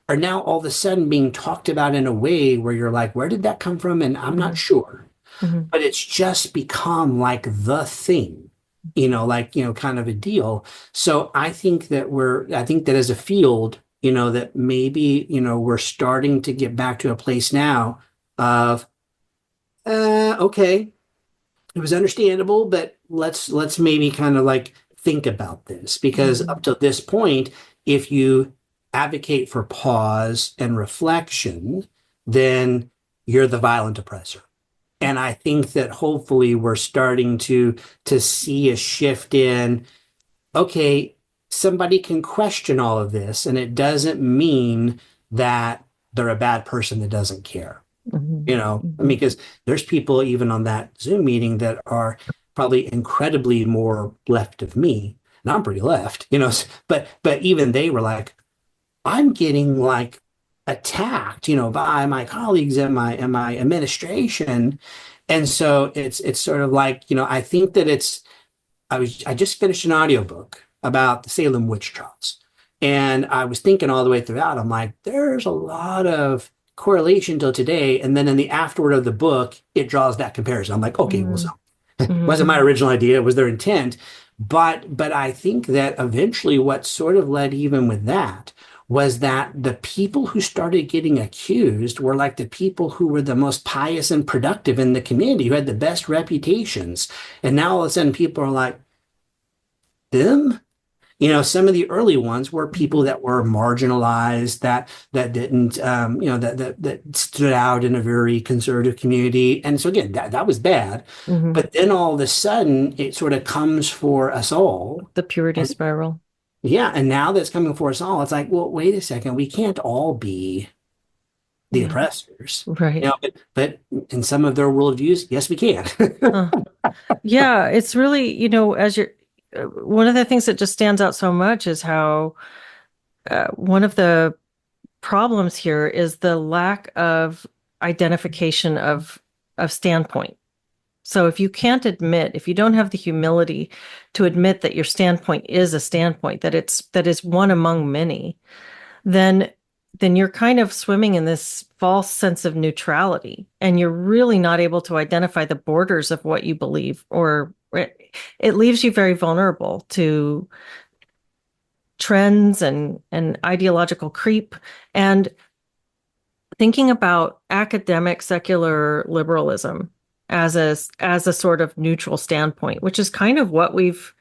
are now all of a sudden being talked about in a way where you're like, where did that come from? And I'm not mhm, sure, mhm, but it's just become like the thing, like, kind of a deal. So I think that as a field, that maybe, we're starting to get back to a place now of, okay, it was understandable, but let's maybe kind of like think about this because up mhm, to this point, if you advocate for pause and reflection, then you're the violent oppressor. And I think that hopefully we're starting to see a shift in, okay, somebody can question all of this, and it doesn't mean that they're a bad person that doesn't care. mhm, I mean, mhm, because there's people even on that Zoom meeting that are probably incredibly more left of me, and I'm pretty left, but even they were like, I'm getting like attacked, by my colleagues and my administration. And so it's sort of like, I think that I just finished an audiobook about the Salem witch trials. And I was thinking all the way throughout, I'm like, there's a lot of correlation till today. And then in the afterword of the book, it draws that comparison. I'm like, okay, well, so mhm, wasn't my mhm, original idea, it was their intent. But I think that eventually what sort of led even with that was that the people who started getting accused were like the people who were the most pious and productive in the community, who had the best reputations. And now all of a sudden people are like, them? Some of the early ones were people mhm, that were marginalized, that didn't, that stood out in a very conservative community. And so again, that was bad. mhm. But then all of a sudden, it sort of comes for us all. The purity And spiral. yeah, and now that's coming for us all, it's like, well, wait a second, we can't all be the Yeah, oppressors. right. But in some of their worldviews, yes, we can. Huh. Yeah, it's really, as you're, one of the things that just stands out so much is how one of the problems here is the lack of identification of standpoint. So if you don't have the humility to admit that your standpoint is a standpoint, that is one among many, then you're kind of swimming in this false sense of neutrality, and you're really not able to identify the borders of what you believe, or it leaves you very vulnerable to trends and ideological creep, and thinking about academic secular liberalism as a sort of neutral standpoint, which is kind of what we've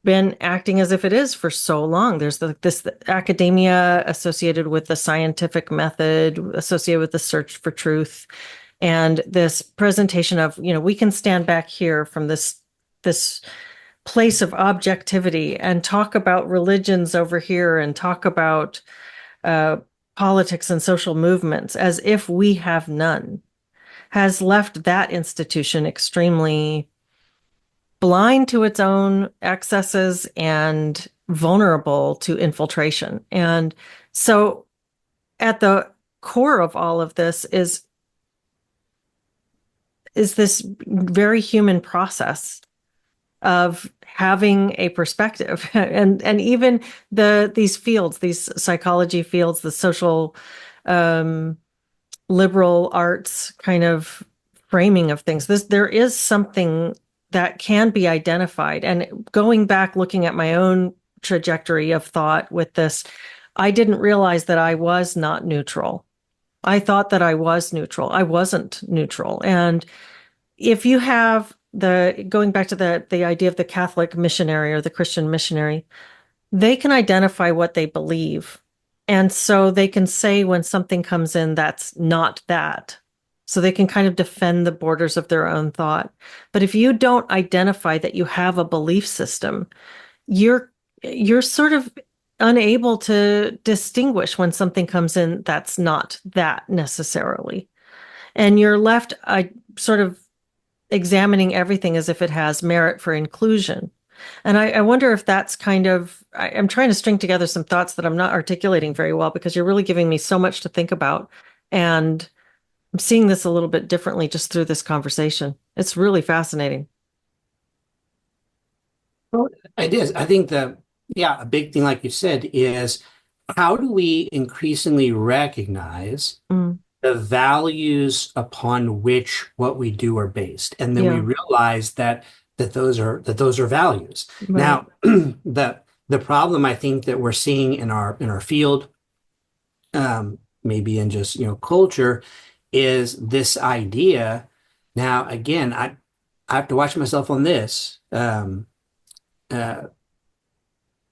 been acting as if it is for so long. There's this academia associated with the scientific method, associated with the search for truth, and this presentation of, we can stand back here from this place of objectivity and talk about religions over here and talk about politics and social movements as if we have none, has left that institution extremely blind to its own excesses and vulnerable to infiltration. And so at the core of all of this is this very human process of having a perspective. And even these fields, these psychology fields, the social liberal arts kind of framing of things, there is something that can be identified. And going back, looking at my own trajectory of thought with this, I didn't realize that I was not neutral. I thought that I was neutral. I wasn't neutral. And if you have going back to the idea of the Catholic missionary or the Christian missionary, they can identify what they believe. And so they can say when something comes in that's not that. So they can kind of defend the borders of their own thought. But if you don't identify that you have a belief system, you're sort of unable to distinguish when something comes in that's not that necessarily. And you're left sort of examining everything as if it has merit for inclusion. And I wonder if that's kind of, I'm trying to string together some thoughts that I'm not articulating very well because you're really giving me so much to think about. And I'm seeing this a little bit differently just through this conversation. It's really fascinating. Well, it is. I think a big thing, like you said, is how do we increasingly recognize the values upon which what we do are based, and then we realize that those are values. Right. Now, the problem I think that we're seeing in our field, maybe in just culture, is this idea. Now, again, I have to watch myself on this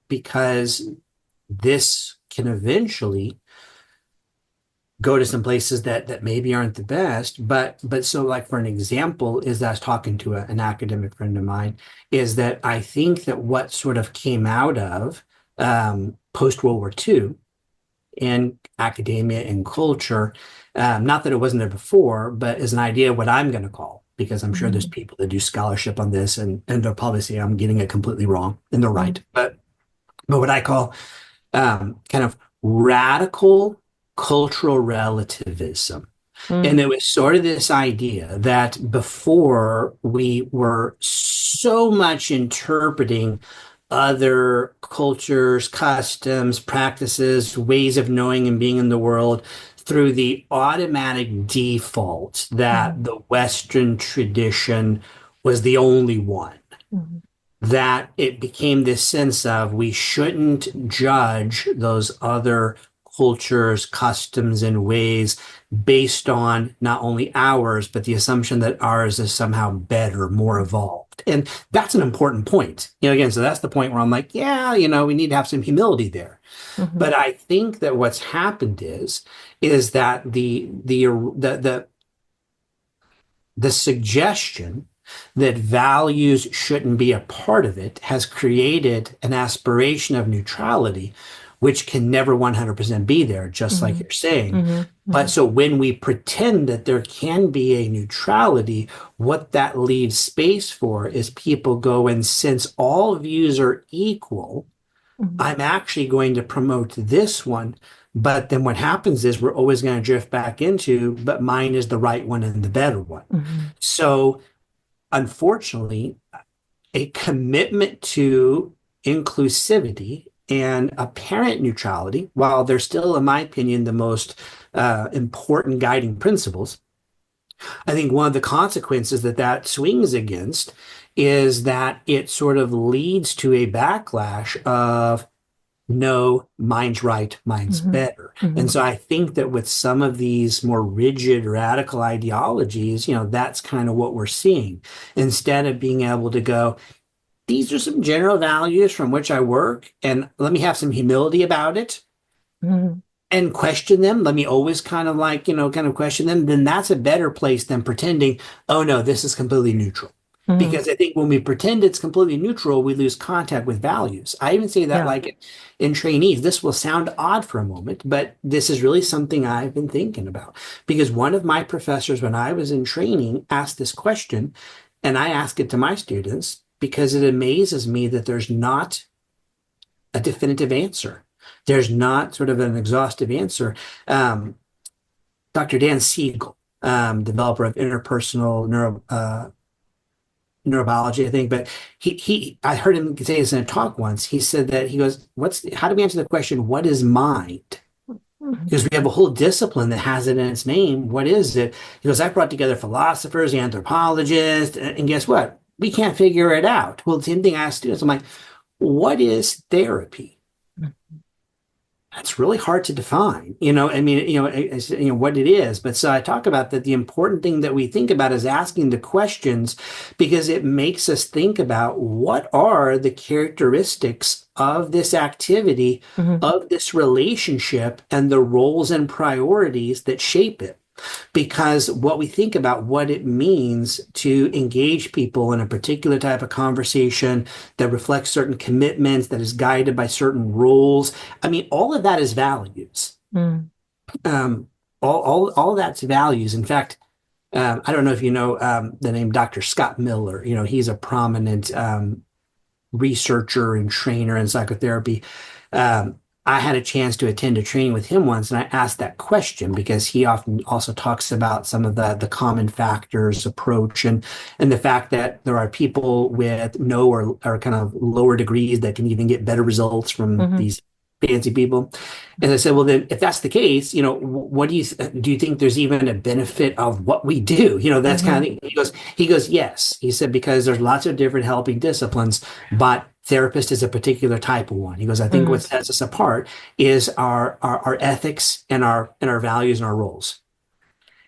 because this can eventually go to some places that maybe aren't the best, but so, like, for an example, is that I was talking to an academic friend of mine, is that I think that what sort of came out of post World War II in academia and culture, not that it wasn't there before, but is an idea of what I'm going to call, because I'm sure there's people that do scholarship on this, and they'll probably say I'm getting it completely wrong, and they're right, but what I call kind of radical cultural relativism. And it was sort of this idea that before we were so much interpreting other cultures, customs, practices, ways of knowing and being in the world through the automatic default that the Western tradition was the only one. That it became this sense of we shouldn't judge those other cultures, customs, and ways based on not only ours, but the assumption that ours is somehow better, more evolved. And that's an important point. Again, so that's the point where I'm like, we need to have some humility there. But I think that what's happened is that the suggestion that values shouldn't be a part of it has created an aspiration of neutrality, which can never 100% be there, just like you're saying. But so when we pretend that there can be a neutrality, what that leaves space for is people go, and since all views are equal, I'm actually going to promote this one. But then what happens is we're always going to drift back into, but mine is the right one and the better one. So unfortunately, a commitment to inclusivity and apparent neutrality, while they're still, in my opinion, the most important guiding principles, I think one of the consequences that swings against is that it sort of leads to a backlash of no, mine's right, mine's Hmm. better. And Hmm. so I think that with some of these more rigid radical ideologies, that's kind of what we're seeing. Instead of being able to go, these are some general values from which I work, and let me have some humility about it Hmm. and question them. Let me always kind of kind of question them. Then that's a better place than pretending, oh no, this is completely neutral. Hmm. Because I think when we pretend it's completely neutral, we lose contact with values. I even say that Yeah. like in trainees, this will sound odd for a moment, but this is really something I've been thinking about. Because one of my professors, when I was in training, asked this question, and I ask it to my students because it amazes me that there's not a definitive answer. There's not sort of an exhaustive answer. Um, Dr. Dan Siegel, developer of interpersonal neurobiology, I think, but I heard him say this in a talk once. He said that he goes, how do we answer the question, what is mind? Hmm. Because we have a whole discipline that has it in its name. What is it? He goes, I brought together philosophers, anthropologists, and guess what? We can't figure it out. Well, the same thing I ask students. I'm like, what is therapy? That's really hard to define. I mean, what it is. But so I talk about that the important thing that we think about is asking the questions because it makes us think about what are the characteristics of this activity, Hmm. of this relationship, and the roles and priorities that shape it. Because what we think about what it means to engage people in a particular type of conversation that reflects certain commitments, that is guided by certain rules. I mean, all of that is values. Hmm. Um, all that's values. In fact, I don't know if you know the name Dr. Scott Miller. He's a prominent researcher and trainer in psychotherapy. Um, I had a chance to attend a training with him once, and I asked that question because he often also talks about some of the common factors approach and the fact that there are people with no or kind of lower degrees that can even get better results from Hmm. these fancy people. And I said, well, then if that's the case, what do you think there's even a benefit of what we do? That's kind Hmm. of thing. He goes, yes. He said, because there's lots of different helping disciplines, but therapist is a particular type of one. He goes, I think what Hmm. sets us apart is our ethics and our values and our roles.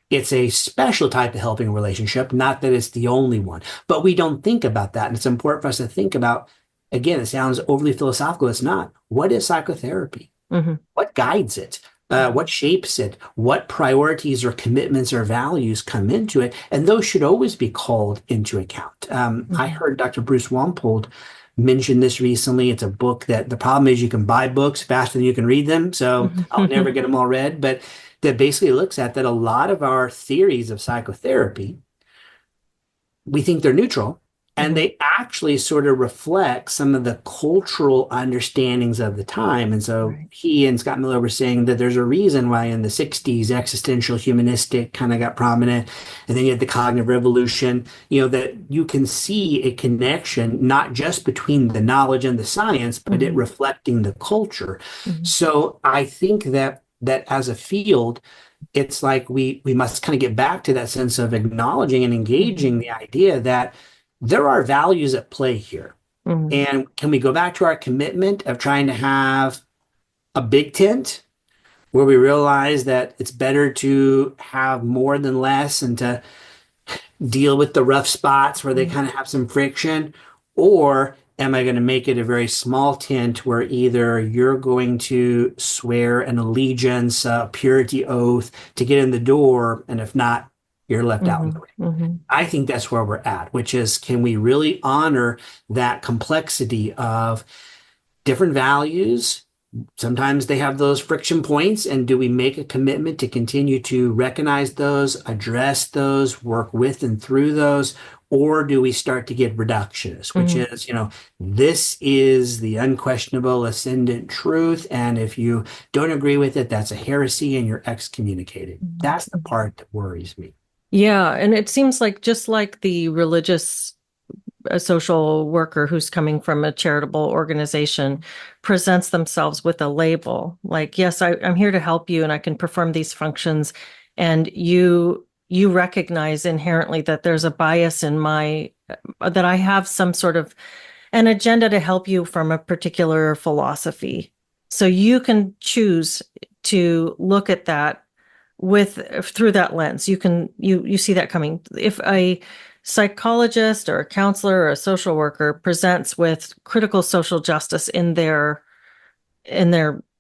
It's a special type of helping relationship, not that it's the only one, but we don't think about that. And it's important for us to think about, again, it sounds overly philosophical. It's not. What is psychotherapy? Hmm. What guides it? What shapes it? What priorities or commitments or values come into it? And those should always be called into account. I Hmm. heard Dr. Bruce Wampold mention this recently. It's a book that the problem is you can buy books faster than you can read them. So I'll never get them all read. But that basically looks at that a lot of our theories of psychotherapy we think they're neutral, and Hmm. they actually sort of reflect some of the cultural understandings of the time. And so Right. he and Scott Miller were saying that there's a reason why in the 60s existential humanistic kind of got prominent, and then you had the cognitive revolution, that you can see a connection not just between the knowledge and the science, but it Hmm. reflecting the culture. Hmm. So I think that as a field, it's like we must kind of get back to that sense of acknowledging and engaging Hmm. the idea that there are values at play here. Hmm. And can we go back to our commitment of trying to have a big tent where we realize that it's better to have more than less and to deal with the rough spots where they Hmm. kind of have some friction? Or am I going to make it a very small tent where either you're going to swear an allegiance, a purity oath to get in the door, and if not, you're left out in the Hmm. rain? Hmm. I think that's where we're at, which is can we really honor that complexity of different values? Sometimes they have those friction points, and do we make a commitment to continue to recognize those, address those, work with and through those? Or do we start to get reductionist, which Hmm. is, this is the unquestionable ascendant truth. And if you don't agree with it, that's a heresy and you're excommunicated. That's the Hmm. part that worries me. Yeah, and it seems like just like the religious social worker who's coming from a charitable organization presents themselves with a label, like, yes, I'm here to help you and I can perform these functions, and you recognize inherently that there's a bias in my that I have some sort of an agenda to help you from a particular philosophy. So you can choose to look at that with through that lens. You see that coming. If a psychologist or a counselor or a social worker presents with critical social justice in their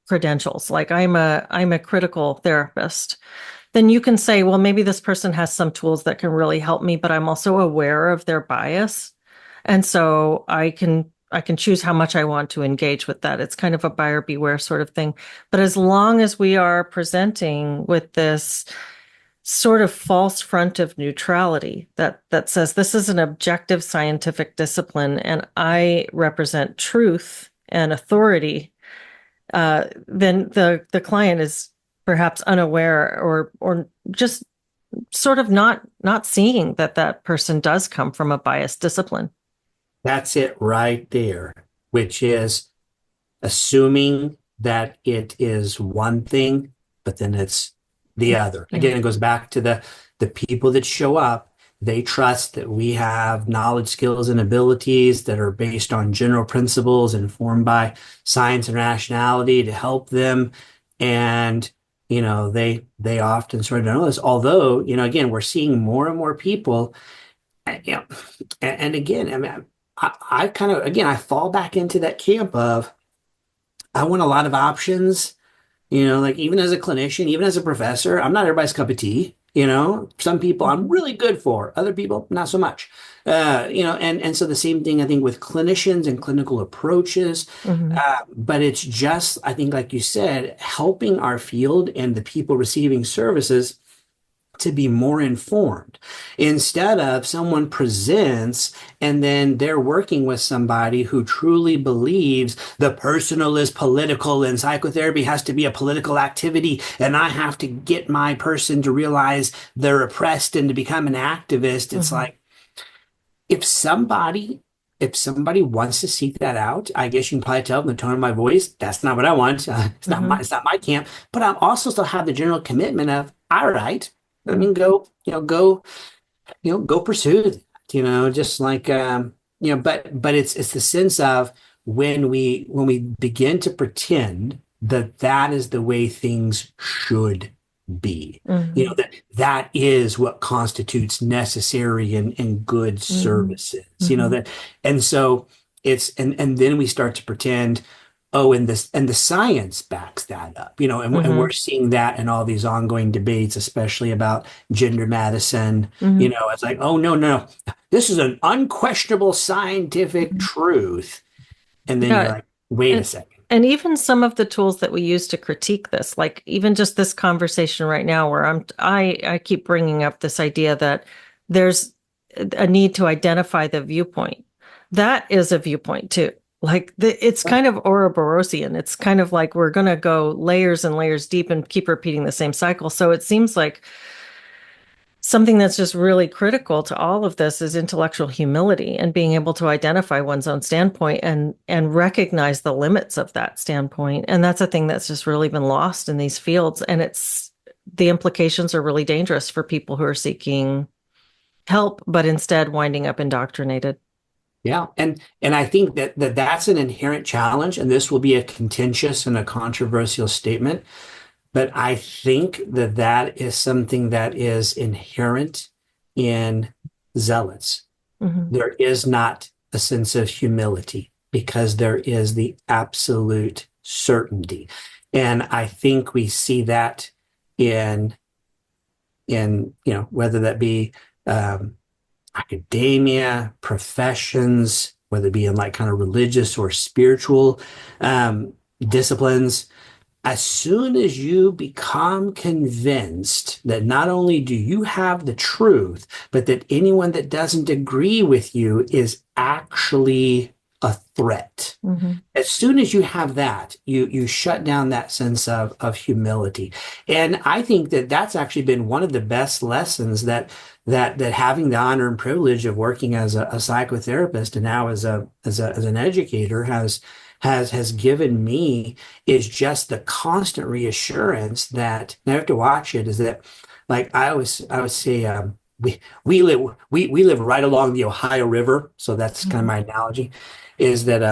credentials, like I'm a critical therapist, then you can say, well, maybe this person has some tools that can really help me, but I'm also aware of their bias. And so I can choose how much I want to engage with that. It's kind of a buyer beware sort of thing. But as long as we are presenting with this sort of false front of neutrality that says this is an objective scientific discipline and I represent truth and authority, then the client is perhaps unaware or just sort of not seeing that that person does come from a biased discipline. That's it right there, which is assuming that it is one thing, but then it's the other. Yeah. Again, it goes back to the people that show up. They trust that we have knowledge, skills, and abilities that are based on general principles informed by science and rationality to help them. And, they often sort of don't know this. Although, again, we're seeing more and more people, you know, and again, I mean, I kind of, again, I fall back into that camp of I want a lot of options, like even as a clinician, even as a professor, I'm not everybody's cup of tea. Some people I'm really good for, other people not so much. And so the same thing I think with clinicians and clinical approaches. Mhm. But it's just, I think, like you said, helping our field and the people receiving services to be more informed instead of someone presents and then they're working with somebody who truly believes the personal is political and psychotherapy has to be a political activity and I have to get my person to realize they're oppressed and to become an activist. It's Mhm. like if somebody if somebody wants to seek that out, I guess you can probably tell from the tone of my voice, that's not what I want. Mhm. It's not my camp. But I'm also still have the general commitment of, all right, I Mhm. mean, go pursue that, just like, but it's the sense of when we begin to pretend that that is the way things should be, Mhm. that is what constitutes necessary and good Mhm. services, Mhm. and so and then we start to pretend, oh, and the science backs that up, and we're Mhm. seeing that in all these ongoing debates, especially about gender medicine. Mhm. It's like, oh, no, no, this is an unquestionable scientific Mhm. truth. And then you're Yeah, like, wait a and second. and even some of the tools that we use to critique this, like even just this conversation right now, where I keep bringing up this idea that there's a need to identify the viewpoint. That is a viewpoint too. Like it's kind of Ouroborosian. It's kind of like we're going to go layers and layers deep and keep repeating the same cycle. So it seems like something that's just really critical to all of this is intellectual humility and being able to identify one's own standpoint and recognize the limits of that standpoint. And that's a thing that's just really been lost in these fields. And it's the implications are really dangerous for people who are seeking help, but instead winding up indoctrinated. Yeah. And I think that's an inherent challenge, and this will be a contentious and a controversial statement. But I think that is something that is inherent in zealots. Hmm. There is not a sense of humility because there is the absolute certainty. And I think we see that in whether that be um, academia, professions, whether it be in like kind of religious or spiritual disciplines. As soon as you become convinced that not only do you have the truth, but that anyone that doesn't agree with you is actually a threat. Hmm. As soon as you have that, you shut down that sense of humility. And I think that that's actually been one of the best lessons that having the honor and privilege of working as a psychotherapist and now as an educator has given me, is just the constant reassurance that, and I have to watch it, is that, like I would say, we live right along the Ohio River, so that's kind of Hmm. my analogy, is that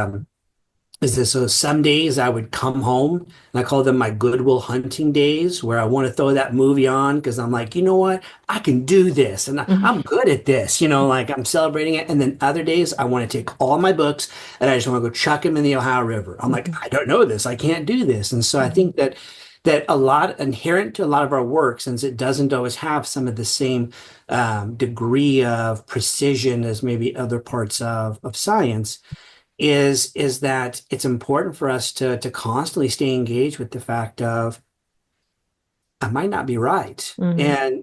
is this, so some days I would come home and I call them my Goodwill Hunting days, where I want to throw that movie on because I'm like, you know what, I can do this and Mhm. I'm good at this, like I'm celebrating it. And then other days I want to take all my books and I just want to go chuck them in the Ohio River. I'm like, Mhm. I don't know this, I can't do this. And so I Mhm. think that a lot inherent to a lot of our work, since it doesn't always have some of the same degree of precision as maybe other parts of science, is that it's important for us to constantly stay engaged with the fact of I might not be right. Mhm.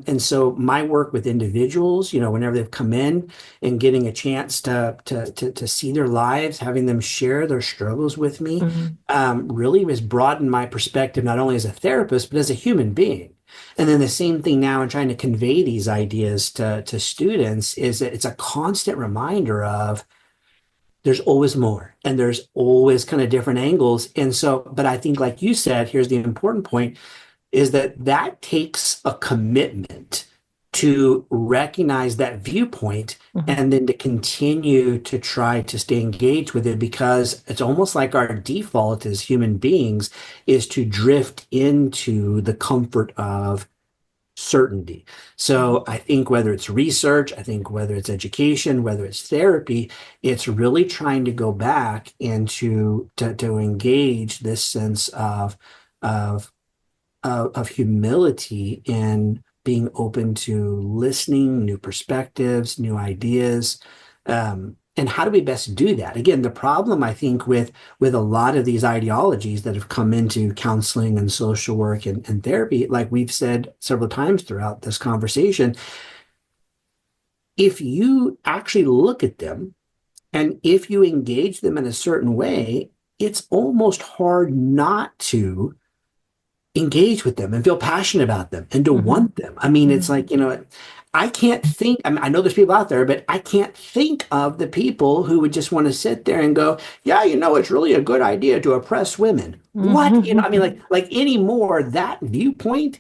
And so my work with individuals, whenever they've come in and getting a chance to see their lives, having them share their struggles with me, Mhm. really has broadened my perspective, not only as a therapist, but as a human being. And then the same thing now in trying to convey these ideas to students is that it's a constant reminder of there's always more and there's always kind of different angles. And so, but I think, like you said, here's the important point, is that takes a commitment to recognize that viewpoint Mhm. and then to continue to try to stay engaged with it, because it's almost like our default as human beings is to drift into the comfort of certainty. So I think whether it's research, I think whether it's education, whether it's therapy, it's really trying to go back and to engage this sense of of humility in being open to listening, new perspectives, new ideas. And how do we best do that? Again, the problem I think with a lot of these ideologies that have come into counseling and social work and therapy, like we've said several times throughout this conversation, if you actually look at them and if you engage them in a certain way, it's almost hard not to engage with them and feel passionate about them and to Mhm. want them. I mean, it's Mhm. like, I can't think, I mean, I know there's people out there, but I can't think of the people who would just want to sit there and go, yeah, it's really a good idea to oppress women. What? I mean, Mhm. like anymore, that viewpoint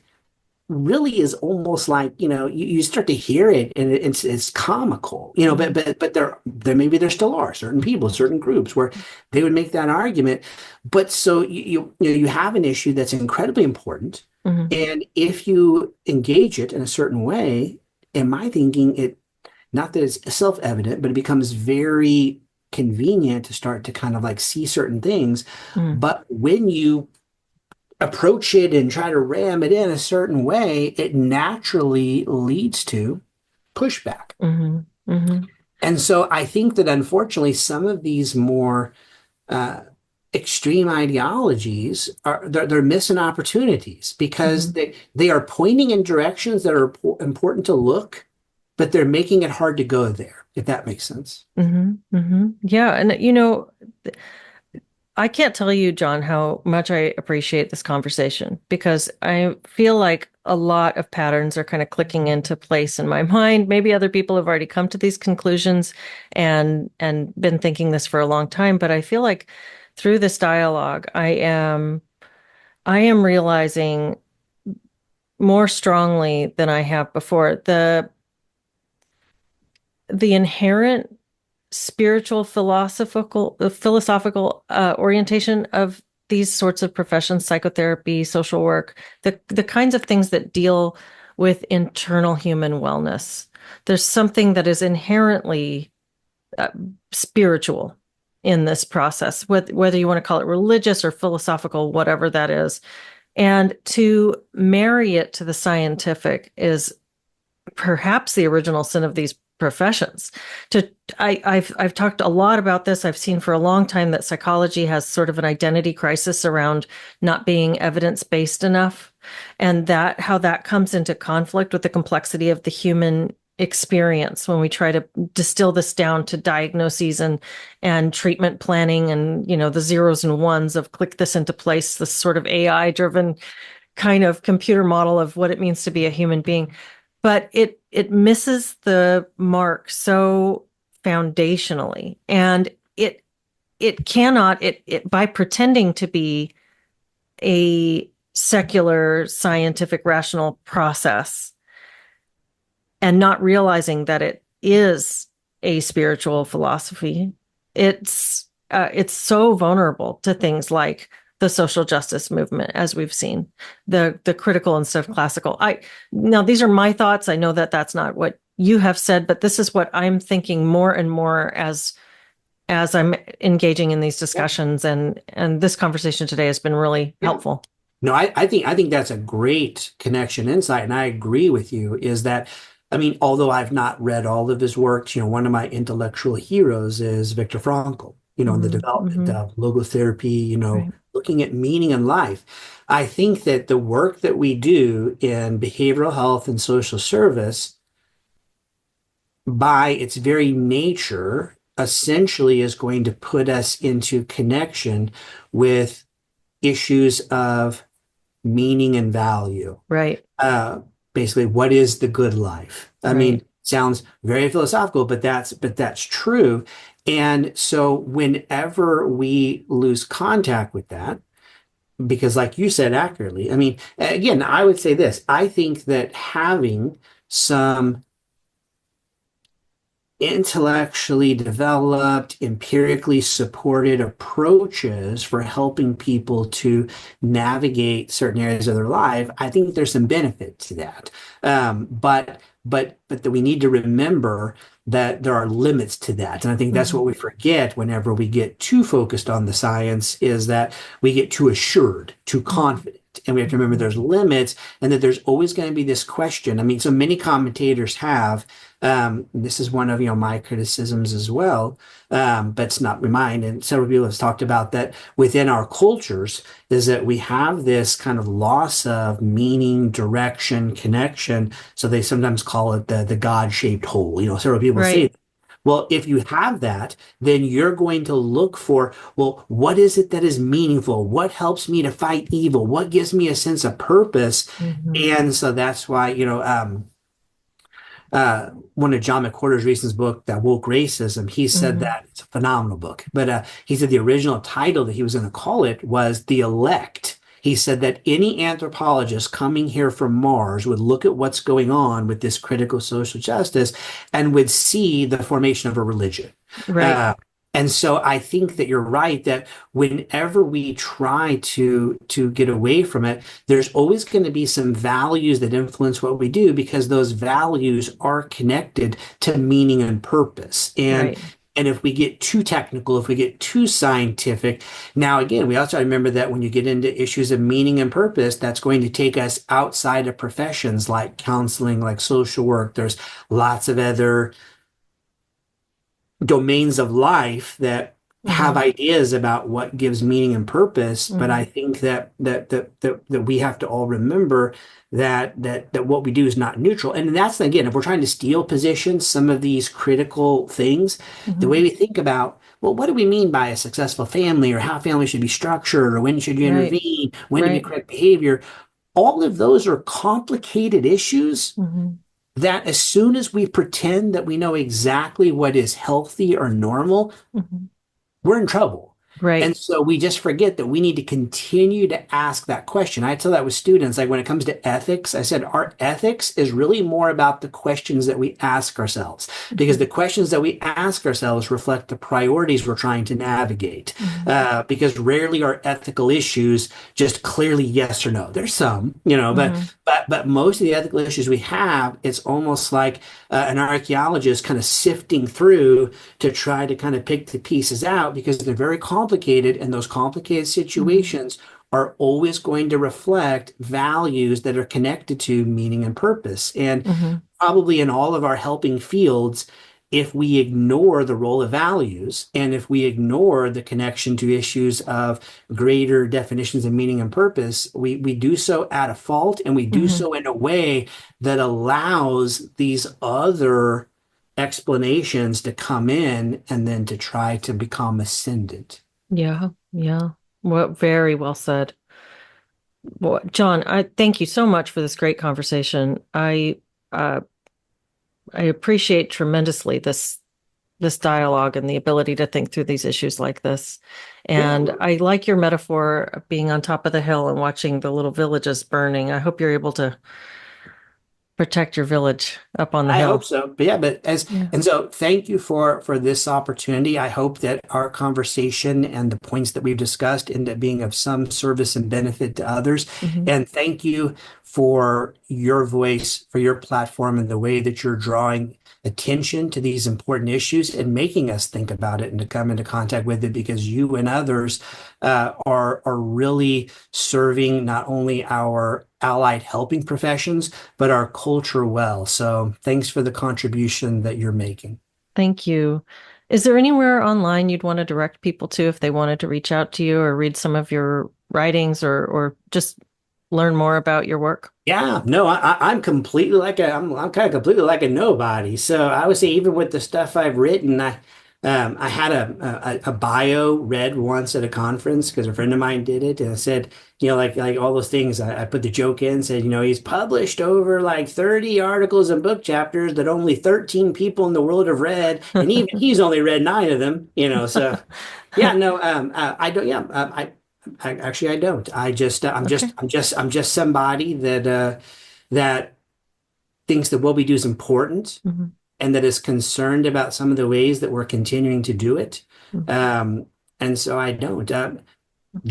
really is almost like, you start to hear it and it's comical, but Mhm. there maybe there still are certain people, certain groups where they would make that argument. But so you have an issue that's incredibly important, Mhm. and if you engage it in a certain way, in my thinking, it not that it's self-evident, but it becomes very convenient to start to kind of like see certain things. Mhm. But when you approach it and try to ram it in a certain way, it naturally leads to pushback. Mhm. Mhm. And so I think that unfortunately, some of these more uh, extreme ideologies they're missing opportunities because Mhm. they are pointing in directions that are important to look, but they're making it hard to go there, if that makes sense. Mhm. Mhm. Yeah, and I can't tell you, John, how much I appreciate this conversation because I feel like a lot of patterns are kind of clicking into place in my mind. Maybe other people have already come to these conclusions and been thinking this for a long time, but I feel like through this dialogue, I am realizing more strongly than I have before the inherent spiritual philosophical orientation of these sorts of professions, psychotherapy, social work, the kinds of things that deal with internal human wellness. There's something that is inherently uh, spiritual in this process, whether you want to call it religious or philosophical, whatever that is. And to marry it to the scientific is perhaps the original sin of these professions. I've talked a lot about this. I've seen for a long time that psychology has sort of an identity crisis around not being evidence-based enough, and that how that comes into conflict with the complexity of the human experience when we try to distill this down to diagnoses and treatment planning and the zeros and ones of click this into place, this sort of AI driven kind of computer model of what it means to be a human being, but it misses the mark so foundationally, and it cannot it by pretending to be a secular scientific rational process and not realizing that it is a spiritual philosophy. It's it's so vulnerable to things like the social justice movement, as we've seen, the critical instead of classical. Now these are my thoughts. I know that that's not what you have said, but this is what I'm thinking more and more as I'm engaging in these discussions, and this conversation today has been really helpful. No, I think that's a great connection insight, and I agree with you. Is that, I mean, although I've not read all of his works, one of my intellectual heroes is Viktor Frankl. In the development Mm-hmm. of logotherapy, Right. looking at meaning in life. I think that the work that we do in behavioral health and social service, by its very nature, essentially is going to put us into connection with issues of meaning and value. Right. Uh, Basically, what is the good life? I Right. mean, sounds very philosophical, but that's true. And so whenever we lose contact with that, because like you said accurately, I mean, again, I would say this. I think that having some intellectually developed, empirically supported approaches for helping people to navigate certain areas of their life, I think there's some benefit to that. But that we need to remember that there are limits to that. And I think that's Mm-hmm. what we forget whenever we get too focused on the science, is that we get too assured, too confident. And we have to remember Mm-hmm. there's limits, and that there's always going to be this question. I mean, so many commentators have, this is one of my criticisms as well, but it's not mine. And several people have talked about that within our cultures, is that we have this kind of loss of meaning, direction, connection. So they sometimes call it the God-shaped hole. Several people say, Right. well, if you have that, then you're going to look for, well, what is it that is meaningful? What helps me to fight evil? What gives me a sense of purpose? Mm-hmm. And so that's why, one of John McWhorter's recent book, that woke racism, he said Mm-hmm. that it's a phenomenal book. But he said the original title that he was going to call it was The Elect. He said that any anthropologist coming here from Mars would look at what's going on with this critical social justice and would see the formation of a religion. Right. Uh, and so I think that you're right that whenever we try to get away from it, there's always going to be some values that influence what we do, because those values are connected to meaning and purpose. And Right. and if we get too technical, if we get too scientific, now again, we also remember that when you get into issues of meaning and purpose, that's going to take us outside of professions like counseling, like social work. There's lots of other domains of life that have Mm-hmm. ideas about what gives meaning and purpose. But Mm-hmm. I think that we have to all remember that what we do is not neutral. And that's, again, if we're trying to steal positions, some of these critical things, the Mm-hmm. way we think about, well, what do we mean by a successful family, or how family should be structured, or when should you Right. intervene, when do we Right. correct behavior? All of those are complicated issues Mm-hmm. that, as soon as we pretend that we know exactly what is healthy or normal, Mm-hmm. we're in trouble. And Right. so we just forget that we need to continue to ask that question. I tell that with students, like when it comes to ethics, I said our ethics is really more about the questions that we ask ourselves, because Mm-hmm. the questions that we ask ourselves reflect the priorities we're trying to navigate. Mm-hmm. Because rarely are ethical issues just clearly yes or no. There's some, but Mm-hmm. but most of the ethical issues we have, it's almost like an archaeologist kind of sifting through to try to kind of pick the pieces out, because they're very complicated, and those complicated Mm-hmm. situations are always going to reflect values that are connected to meaning and purpose. And Mm-hmm. probably in all of our helping fields, if we ignore the role of values, and if we ignore the connection to issues of greater definitions of meaning and purpose, we do so at a fault, and we do Mm-hmm. so in a way that allows these other explanations to come in and then to try to become ascendant. Yeah. Yeah. Well, very well said. Well, John, I thank you so much for this great conversation. Uh, I appreciate tremendously this dialogue and the ability to think through these issues like this. Yeah. And I like your metaphor of being on top of the hill and watching the little villages burning. I hope you're able to protect your village up on the I hope hill. so. But yeah, Yeah. and so thank you for this opportunity. I hope that our conversation and the points that we've discussed end up being of some service and benefit to others. Hmm. And thank you for your voice, for your platform, and the way that you're drawing attention to these important issues and making us think about it and to come into contact with it, because you and others are really serving not only our allied helping professions, but our culture well. So thanks for the contribution that you're making. Thank you. Is there anywhere online you'd want to direct people to if they wanted to reach out to you or read some of your writings or just learn more about your work? Yeah, no, I'm completely like I'm kind of completely like a nobody. So I would say even with the stuff I've written, I had a bio read once at a conference because a friend of mine did it, and I said, like all those things. I put the joke in, said, he's published over like 30 articles and book chapters that only 13 people in the world have read, and even he's only read 9 of them. So yeah, no, I don't. Yeah, I don't. Okay. I'm just somebody that thinks that what we do is important Hmm. and that is concerned about some of the ways that we're continuing to do it. Hmm. Um, and so I don't. Okay.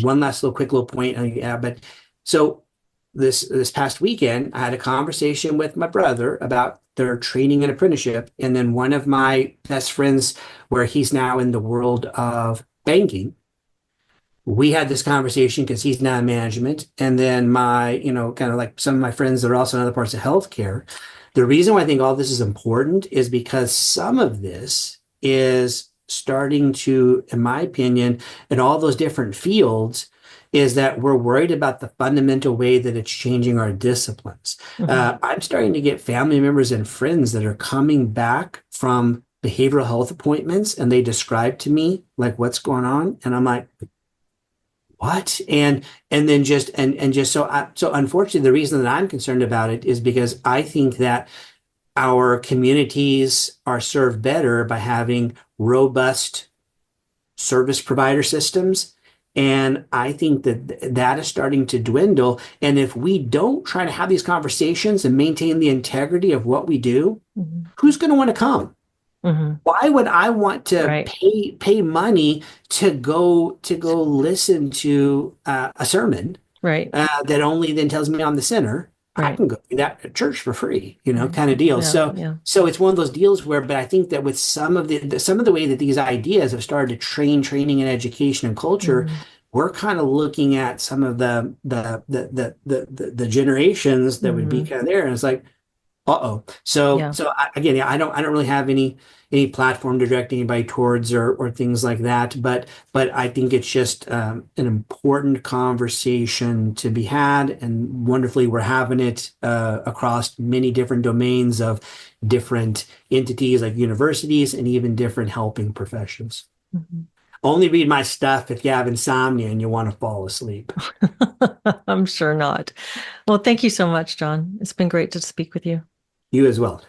One last little quick little point. But so this past weekend, I had a conversation with my brother about their training and apprenticeship, and then one of my best friends, where he's now in the world of banking, we had this conversation because he's now in management. And then kind of like some of my friends that are also in other parts of healthcare. The reason why I think all this is important is because some of this is starting to, in my opinion, in all those different fields, is that we're worried about the fundamental way that it's changing our disciplines. Hmm. I'm starting to get family members and friends that are coming back from behavioral health appointments, and they describe to me like what's going on. And I'm like, what? And then just so unfortunately, the reason that I'm concerned about it is because I think that our communities are served better by having robust service provider systems. And I think that that is starting to dwindle. And if we don't try to have these conversations and maintain the integrity of what we do, Hmm. who's going to want to come? Hmm. Why would I want to Right. pay money to go listen to a sermon Right. that only then tells me I'm the sinner? I Right. can go do that at church for free, Right. kind of deal. Yeah. So Yeah. so it's one of those deals where, but I think that with some of the way that these ideas have started to training and education and culture, Hmm. we're kind of looking at some of the generations that would be Hmm. kind of there, and it's like, uh-oh. So Yeah. again, yeah, I don't really have any platform to direct anybody towards or things like that. But I think it's just an important conversation to be had, and wonderfully we're having it across many different domains of different entities like universities and even different helping professions. Mhm. Only read my stuff if you have insomnia and you want to fall asleep. I'm sure not. Well, thank you so much, John. It's been great to speak with you. You as well.